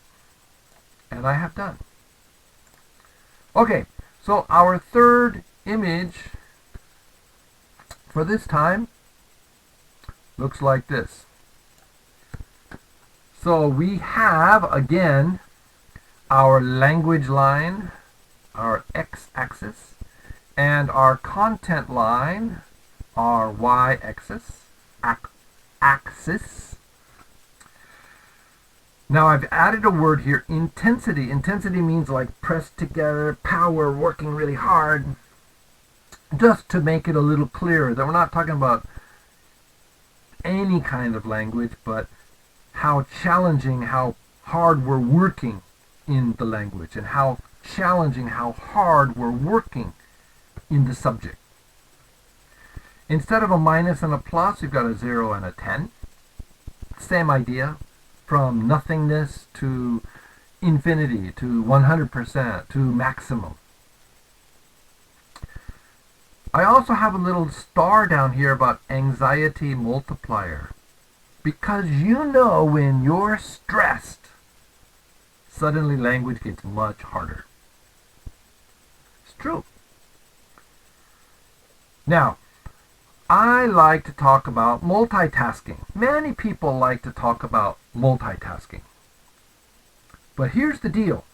And I have done. Okay, so our third image for this time looks like this. So we have, again, our language line, our x-axis, and our content line, our y-axis. Now I've added a word here, intensity. Intensity means like pressed together, power, working really hard. Just to make it a little clearer that we're not talking about any kind of language, but how challenging, how hard we're working in the language, and how challenging, how hard we're working in the subject. Instead of a minus and a plus, you've got a 0 and a 10. Same idea, from nothingness to infinity, to 100%, to maximum. I also have a little star down here about anxiety multiplier. Because you know when you're stressed, suddenly language gets much harder. It's true. Now, I like to talk about multitasking. Many people like to talk about multitasking. But here's the deal.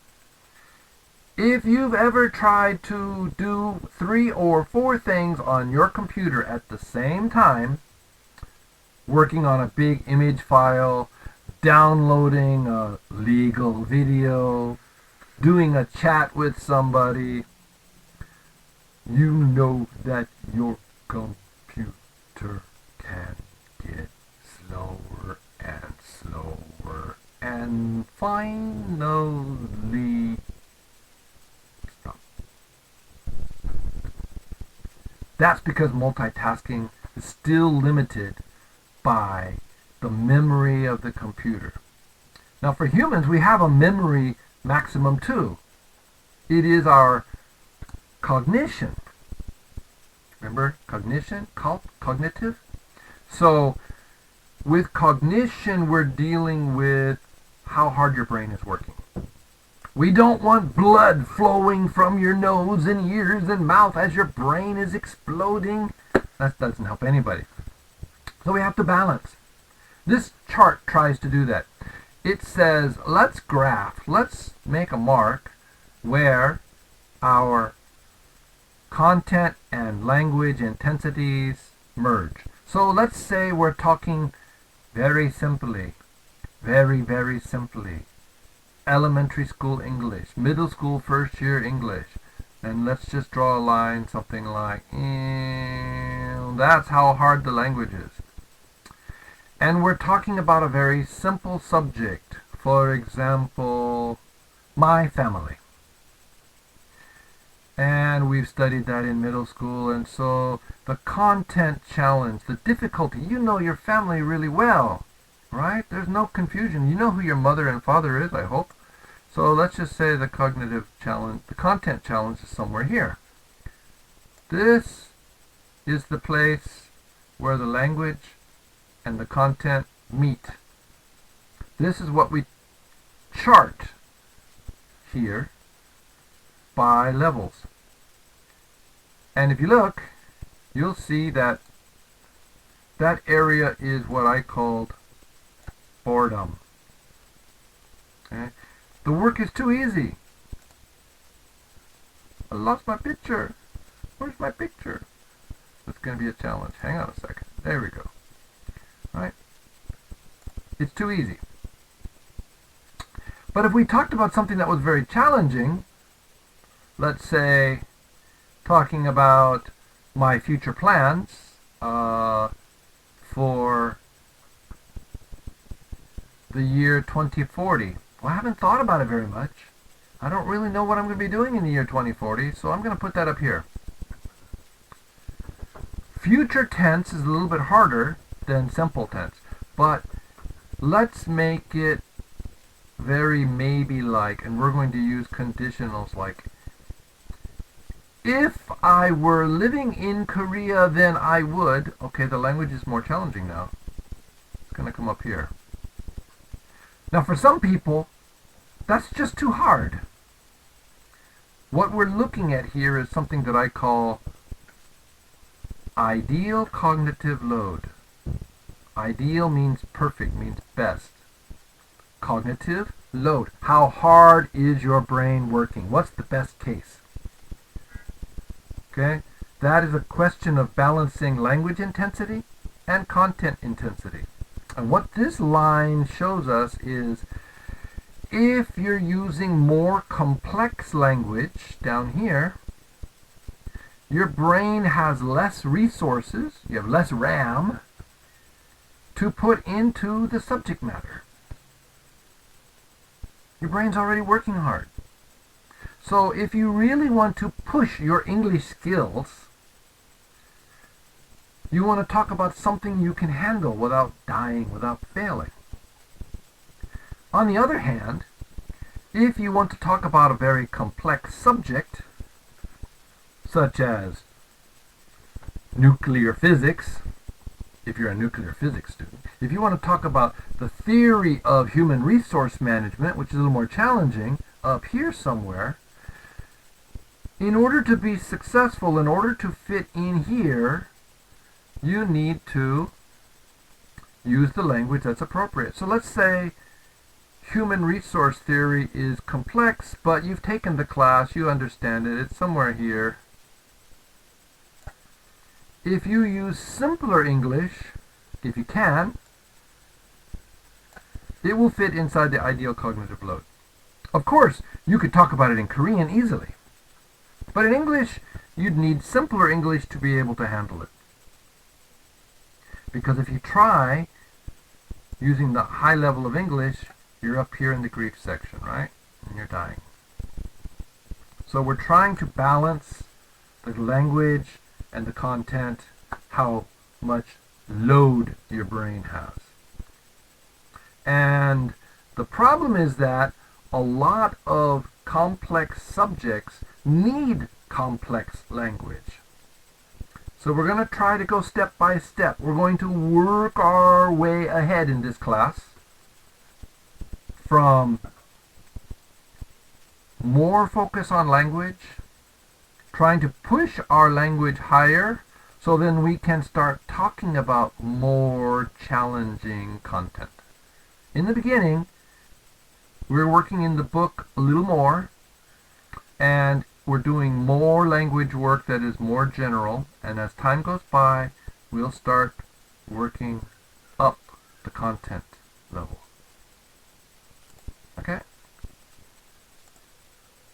If you've ever tried to do 3 or 4 things on your computer at the same time, working on a big image file, downloading a legal video, doing a chat with somebody, you know that your computer can get slower and slower and finally stop. That's because multitasking is still limited by the memory of the computer. Now for humans, we have a memory maximum too. It is our cognition. Remember cognition? Cognitive? So with cognition, we're dealing with how hard your brain is working. We don't want blood flowing from your nose and ears and mouth as your brain is exploding. That doesn't help anybody. So we have to balance. This chart tries to do that. It says, let's graph, let's make a mark where our content and language intensities merge. So let's say we're talking very simply, very simply, elementary school English, middle school first year English, and let's just draw a line, something like, that's how hard the language is. And we're talking about a very simple subject. For example, my family. And we've studied that in middle school, and so the content challenge, the difficulty, you know your family really well, right? There's no confusion. You know who your mother and father is, I hope. So let's just say the cognitive challenge, the content challenge is somewhere here. This is the place where the language and the content meet. This is what we chart here by levels. And if you look, you'll see that that area is what I called boredom. Okay? The work is too easy. I lost my picture. Where's my picture? It's going to be a challenge. Hang on a second. There we go. Right? It's too easy. But if we talked about something that was very challenging, let's say talking about my future plans for the year 2040. Well, I haven't thought about it very much. I don't really know what I'm going to be doing in the year 2040, so I'm going to put that up here. Future tense is a little bit harder than simple tense, but let's make it very maybe-like, and we're going to use conditionals like, if I were living in Korea, then I would. Okay, the language is more challenging now. It's going to come up here. Now, for some people, That's just too hard. What we're looking at here is something that I call ideal cognitive load. Ideal means perfect, means best. Cognitive load. How hard is your brain working? What's the best case? Okay? That is a question of balancing language intensity and content intensity. And what this line shows us is if you're using more complex language down here, your brain has less resources, you have less RAM, to put into the subject matter. Your brain's already working hard. So if you really want to push your English skills, you want to talk about something you can handle without dying, without failing. On the other hand, if you want to talk about a very complex subject, such as nuclear physics, if you're a nuclear physics student, if you want to talk about the theory of human resource management, which is a little more challenging, up here somewhere, in order to be successful, in order to fit in here, you need to use the language that's appropriate. So let's say human resource theory is complex, but you've taken the class, you understand it, it's somewhere here. If you use simpler English, if you can, it will fit inside the ideal cognitive load. Of course, you could talk about it in Korean easily, but in English, you'd need simpler English to be able to handle it. Because if you try using the high level of English, you're up here in the Greek section, right? And you're dying. So we're trying to balance the language and the content, how much load your brain has. And the problem is that a lot of complex subjects need complex language. So we're going to try to go step by step. We're going to work our way ahead in this class from more focus on language, trying to push our language higher so then we can start talking about more challenging content. In the beginning, we're working in the book a little more, and we're doing more language work that is more general, and as time goes by, we'll start working up the content level. Okay?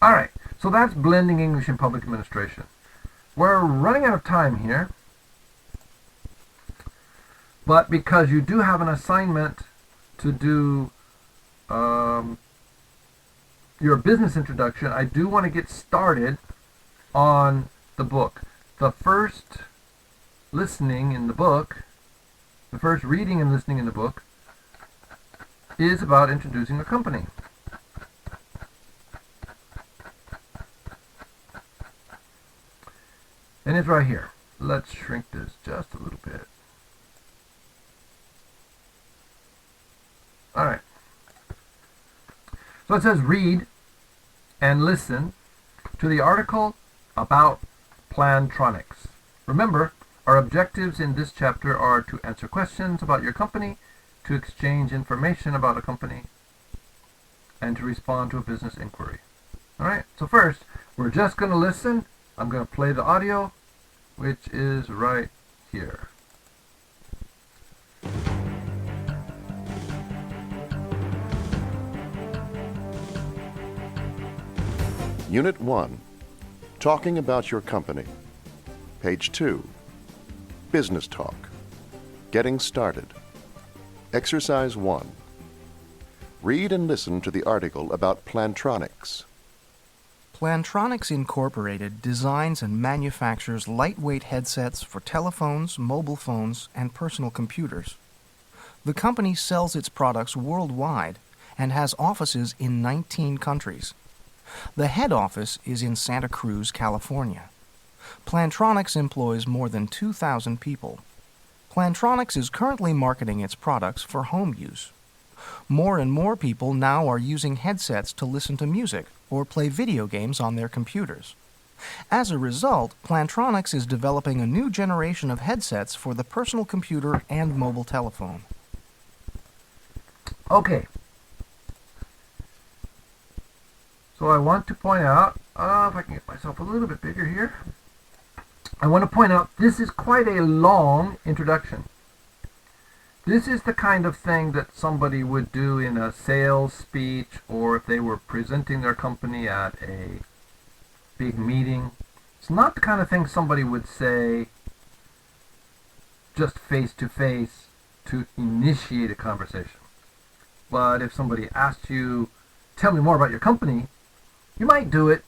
Alright, so that's blending English and public administration. We're running out of time here, but because you do have an assignment to do your business introduction, I do want to get started on the book. The first listening in the book, the first reading and listening in the book, is about introducing a company. And it's right here. Let's shrink this just a little bit. Alright. So it says read and listen to the article about Plantronics. Remember, our objectives in this chapter are to answer questions about your company, to exchange information about a company, and to respond to a business inquiry. Alright, so first, we're just going to listen. I'm going to play the audio, which is right here. Unit 1, Talking about your company. Page 2, Business Talk. Getting started. Exercise 1. Read and listen to the article about Plantronics. Plantronics Incorporated designs and manufactures lightweight headsets for telephones, mobile phones, and personal computers. The company sells its products worldwide and has offices in 19 countries. The head office is in Santa Cruz, California. Plantronics employs more than 2,000 people. Plantronics is currently marketing its products for home use. More and more people now are using headsets to listen to music or play video games on their computers. As a result, Plantronics is developing a new generation of headsets for the personal computer and mobile telephone. Okay. So I want to point out, if I can get myself a little bit bigger here, I want to point out this is quite a long introduction. This is the kind of thing that somebody would do in a sales speech, or if they were presenting their company at a big meeting. It's not the kind of thing somebody would say just face to face to initiate a conversation. But if somebody asked you, tell me more about your company, you might do it.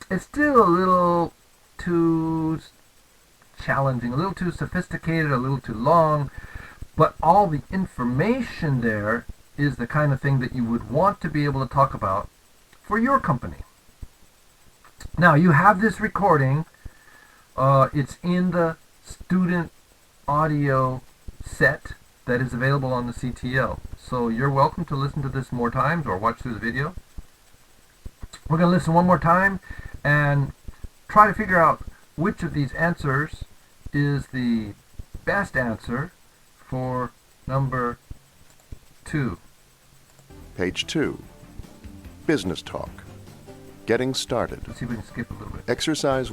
It's still a little too challenging, a little too sophisticated, a little too long, but all the information there is the kind of thing that you would want to be able to talk about for your company. Now, you have this recording. It's in the student audio set that is available on the CTL. So you're welcome to listen to this more times or watch through the video. We're going to listen one more time and try to figure out which of these answers is the best answer for number 2. Page 2. Business talk. Getting started. Let's see if we can skip a little bit. Exercise.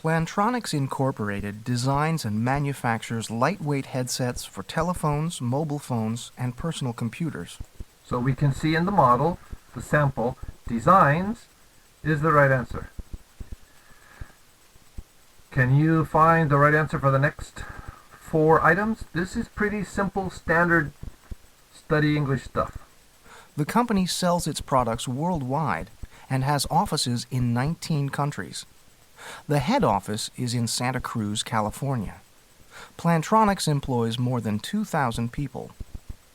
Plantronics Incorporated designs and manufactures lightweight headsets for telephones, mobile phones, and personal computers. So we can see in the model, the sample, designs is the right answer. Can you find the right answer for the next 4 items? This is pretty simple, standard study English stuff. The company sells its products worldwide and has offices in 19 countries. The head office is in Santa Cruz, California. Plantronics employs more than 2,000 people.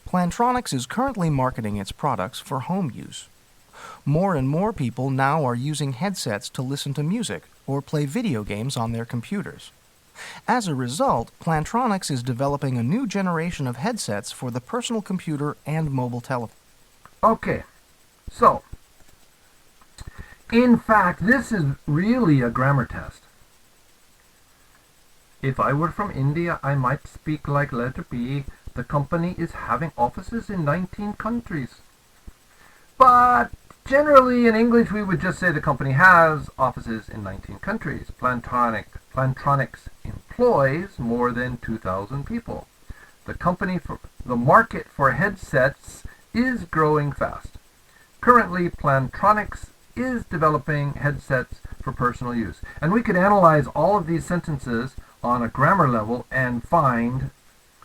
Plantronics is currently marketing its products for home use. More and more people now are using headsets to listen to music or play video games on their computers. As a result, Plantronics is developing a new generation of headsets for the personal computer and mobile telephone. Okay, so in fact, this is really a grammar test. If I were from India, I might speak like letter B. The company is having offices in 19 countries. But generally in English, we would just say the company has offices in 19 countries. Plantronics employs more than 2,000 people. The market for headsets is growing fast. Currently, Plantronics is developing headsets for personal use. And we could analyze all of these sentences on a grammar level and find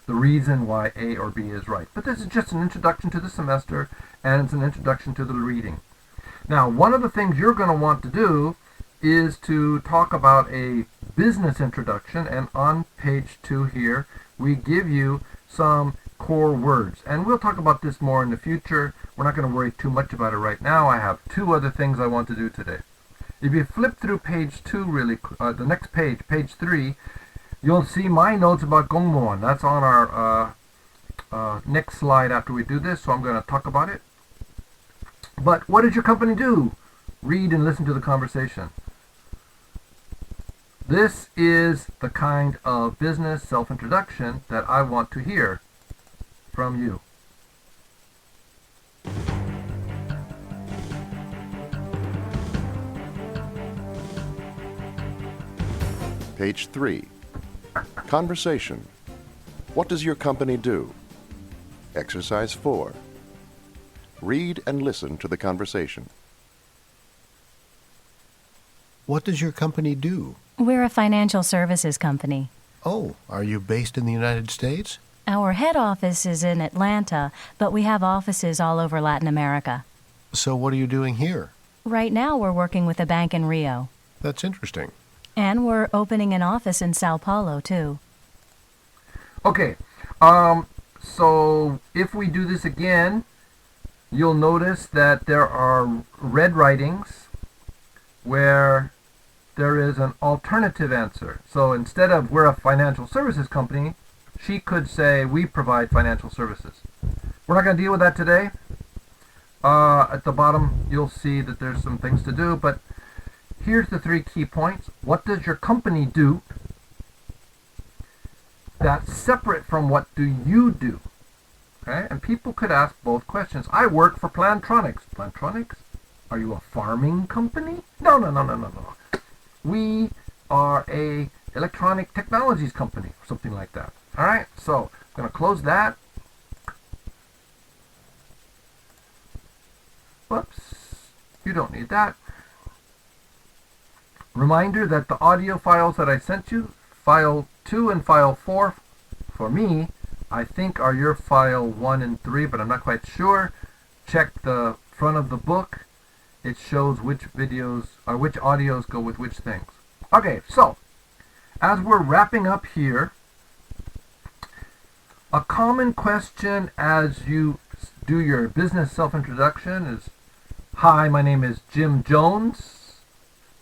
the reason why A or B is right. But this is just an introduction to the semester, and it's an introduction to the reading. Now, one of the things you're going to want to do is to talk about a business introduction, and on page 2 here, we give you some core words. And we'll talk about this more in the future. We're not going to worry too much about it right now. I have 2 other things I want to do today. If you flip through page 2 the next page, page 3, you'll see my notes about Gongmuon. That's on our next slide after we do this, so I'm going to talk about it. But what does your company do? Read and listen to the conversation. This is the kind of business self-introduction that I want to hear from you. Page 3. Conversation. What does your company do? Exercise 4. Read and listen to the conversation. What does your company do? We're a financial services company. Oh, are you based in the United States? Our head office is in Atlanta, but we have offices all over Latin America. So what are you doing here? Right now we're working with a bank in Rio. That's interesting. And we're opening an office in Sao Paulo, too. Okay, so if we do this again, you'll notice that there are red writings where there is an alternative answer. So instead of we're a financial services company, she could say we provide financial services. We're not going to deal with that today. At the bottom, you'll see that there's some things to do, but here's the 3 key points. What does your company do that's separate from what do you do? Okay, and people could ask both questions. I work for Plantronics. Plantronics? Are you a farming company? No, no, no, no, no, no. We are a electronic technologies company, or something like that. All right, so I'm going to close that. Whoops, you don't need that. Reminder that the audio files that I sent you, file 2 and file 4, for me, I think are your file 1 and 3, but I'm not quite sure. Check the front of the book. It shows which videos or which audios go with which things. Okay, so as we're wrapping up here, a common question as you do your business self-introduction is, hi, my name is Jim Jones.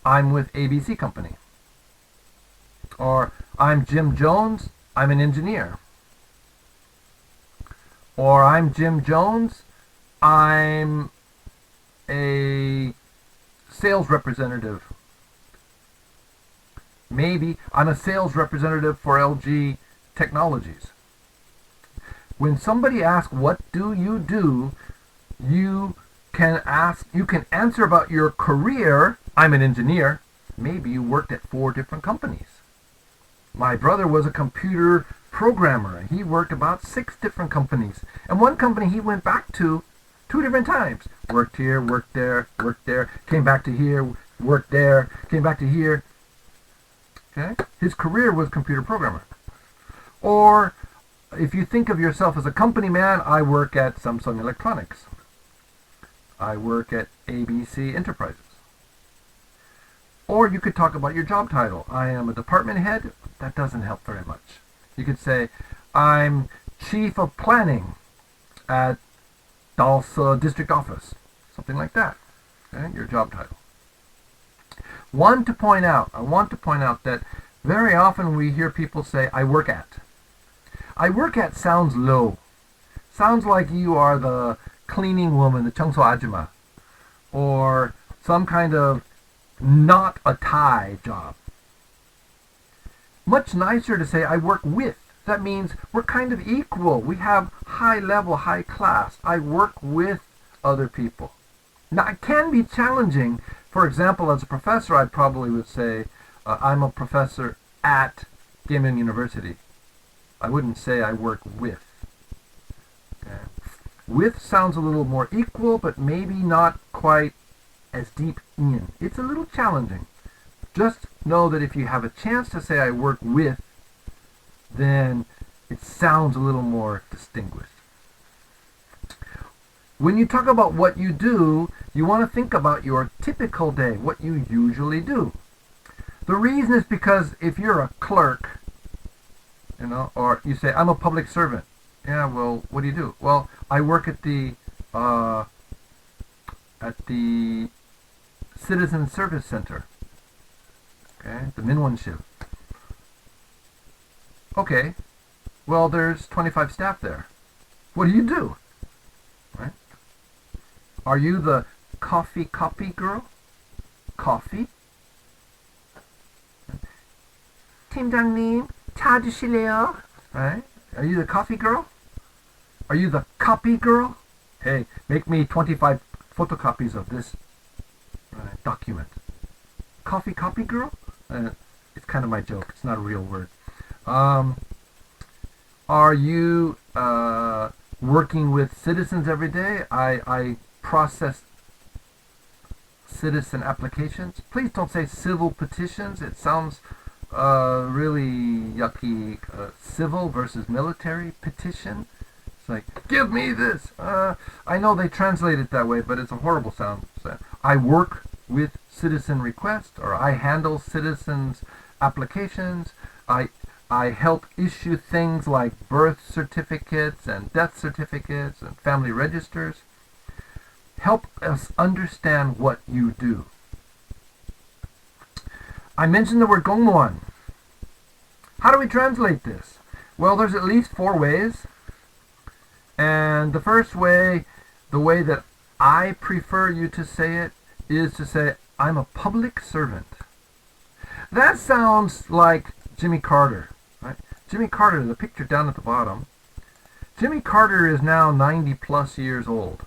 I'm with ABC Company. Or, I'm Jim Jones. I'm an engineer. Or, I'm Jim Jones. I'm a sales representative. Maybe I'm a sales representative for LG Technologies. When somebody asks, what do? You can answer about your career. I'm an engineer. Maybe you worked at 4 different companies. My brother was a computer programmer. He worked about 6 different companies. And one company he went back to 2 different times. Worked here, worked there, came back to here, worked there, came back to here. Okay? His career was computer programmer. Or if you think of yourself as a company man, I work at Samsung Electronics. I work at ABC Enterprises. Or you could talk about your job title. I am a department head. That doesn't help very much. You could say, I'm chief of planning at Dalsa District Office. Something like that. Okay? Your job title. I want to point out that very often we hear people say, I work at. I work at sounds low. Sounds like you are the cleaning woman, the 청소 아줌마, or some kind of not a Thai job. Much nicer to say I work with. That means we're kind of equal. We have high level, high class. I work with other people. Now it can be challenging. For example, as a professor, I probably would say I'm a professor at Gaming University. I wouldn't say I work with. Okay. With sounds a little more equal, but maybe not quite as deep in. It's a little challenging. Just know that if you have a chance to say I work with, then it sounds a little more distinguished. When you talk about what you do, you want to think about your typical day, what you usually do. The reason is because if you're a clerk, or you say, I'm a public servant. Yeah, well, what do you do? Well, I work at the Citizen Service Center. Okay, the Minwonship. Okay, well, there's 25 staff there. What do you do? Right? Are you the coffee copy girl? Coffee? 팀장님, 차 주실래요? Right? Are you the coffee girl? Are you the copy girl? Hey, make me 25 photocopies of this document. Coffee copy girl? It's kind of my joke. It's not a real word. Are you working with citizens every day? I process citizen applications. Please don't say civil petitions. It sounds really yucky. Civil versus military petition. It's like, give me this. I know they translate it that way, but it's a horrible sound. I work with citizen requests, or I handle citizens' applications. I help issue things like birth certificates and death certificates and family registers. Help us understand what you do. I mentioned the word 공무원. How do we translate this? Well, there's at least 4 ways. And And the first way, the way that I prefer you to say it, is to say, I'm a public servant. That sounds like Jimmy Carter, right? Jimmy Carter, the picture down at the bottom. Jimmy Carter is now 90 plus years old.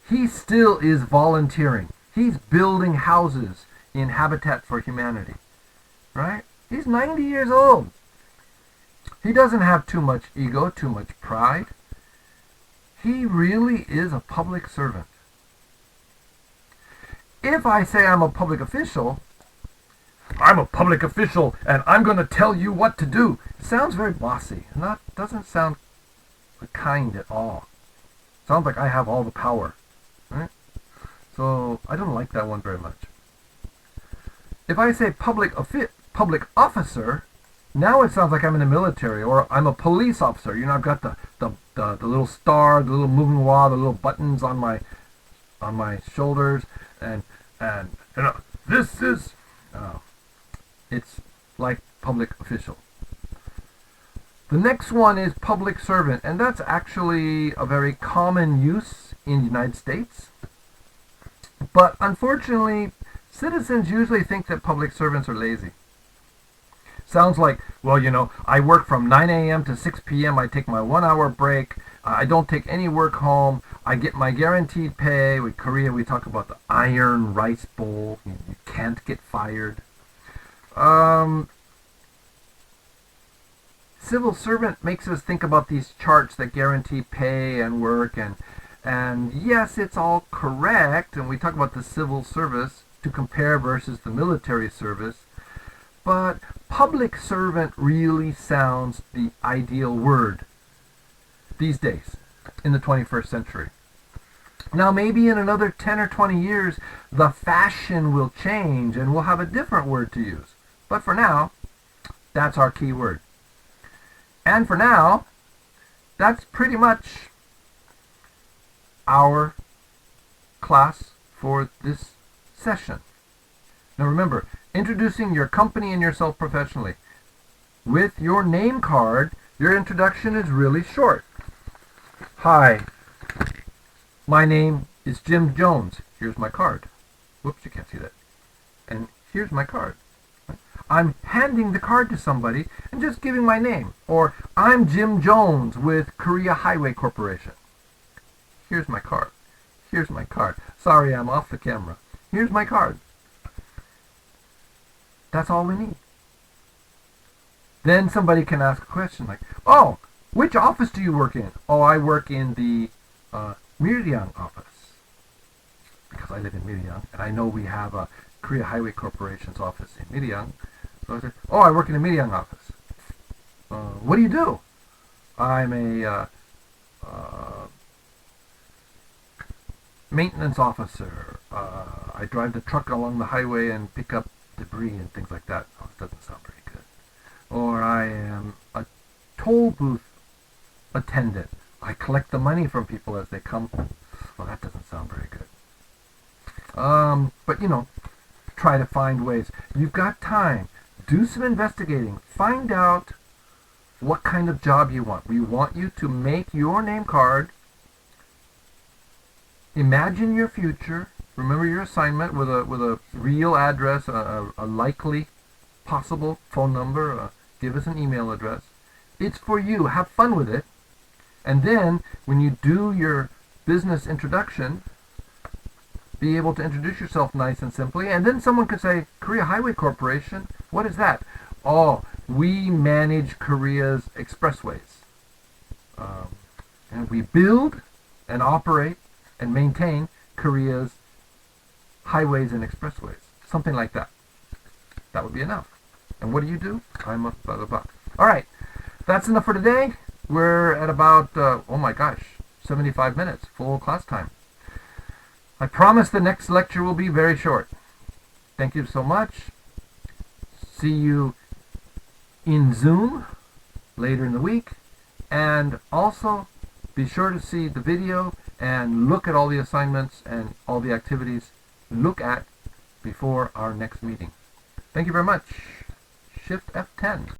He still is volunteering. He's building houses in Habitat for Humanity, right? He's 90 years old. He doesn't have too much ego, too much pride. He really is a public servant. If I say I'm a public official, I'm a public official and I'm going to tell you what to do, it sounds very bossy. And that doesn't sound kind at all. Sounds like I have all the power, right? So I don't like that one very much. If I say public officer, now it sounds like I'm in the military, or I'm a police officer. You know, I've got the little star, the little moving wall, the little buttons on my shoulders, and you know, this is it's like public official. The next one is public servant, and that's actually a very common use in the United States. But unfortunately, citizens usually think that public servants are lazy. Sounds like, well, you know, I work from 9 a.m. to 6 p.m. I take my 1 hour break. I don't take any work home. I get my guaranteed pay. With Korea, we talk about the iron rice bowl. You can't get fired. Civil servant makes us think about these charts that guarantee pay and work, and yes, it's all correct, and we talk about the civil service to compare versus the military service, but public servant really sounds the ideal word these days in the 21st century. Now maybe in another 10 or 20 years the fashion will change and we'll have a different word to use, but for now that's our key word. And for now, that's pretty much our class for this session. Now remember, introducing your company and yourself professionally. With your name card, your introduction is really short. Hi, my name is Jim Jones. Here's my card. Whoops, you can't see that. And here's my card. I'm handing the card to somebody and just giving my name. Or, I'm Jim Jones with Korea Highway Corporation. Here's my card. Here's my card. Sorry, I'm off the camera. Here's my card. That's all we need. Then somebody can ask a question like, oh, which office do you work in? Oh, I work in the Miriam office. Because I live in Miriam, and I know we have a Korea Highway Corporation's office in Miriam. So I said, oh, I work in the Miriam office. What do you do? I'm a maintenance officer. I drive the truck along the highway and pick up debris and things like that. Oh, it doesn't sound very good. Or I am a toll booth attendant. I collect the money from people as they come. Well, that doesn't sound very good. But you know, try to find ways. You've got time. Do some investigating. Find out what kind of job you want. We want you to make your name card. Imagine your future. Remember your assignment with a real address, a likely possible phone number. Give us an email address. It's for you. Have fun with it. And then when you do your business introduction, be able to introduce yourself nice and simply, and then someone could say, Korea Highway Corporation, what is that? Oh, we manage Korea's expressways. And we build and operate and maintain Korea's highways and expressways. Something like that. That would be enough. And what do? I'm a blah, blah, blah. All right, that's enough for today. We're at about, oh my gosh, 75 minutes, full class time. I promise the next lecture will be very short. Thank you so much. See you in Zoom later in the week. And also, be sure to see the video and look at all the assignments and all the activities. Look at before our next meeting. Thank you very much. Shift F10.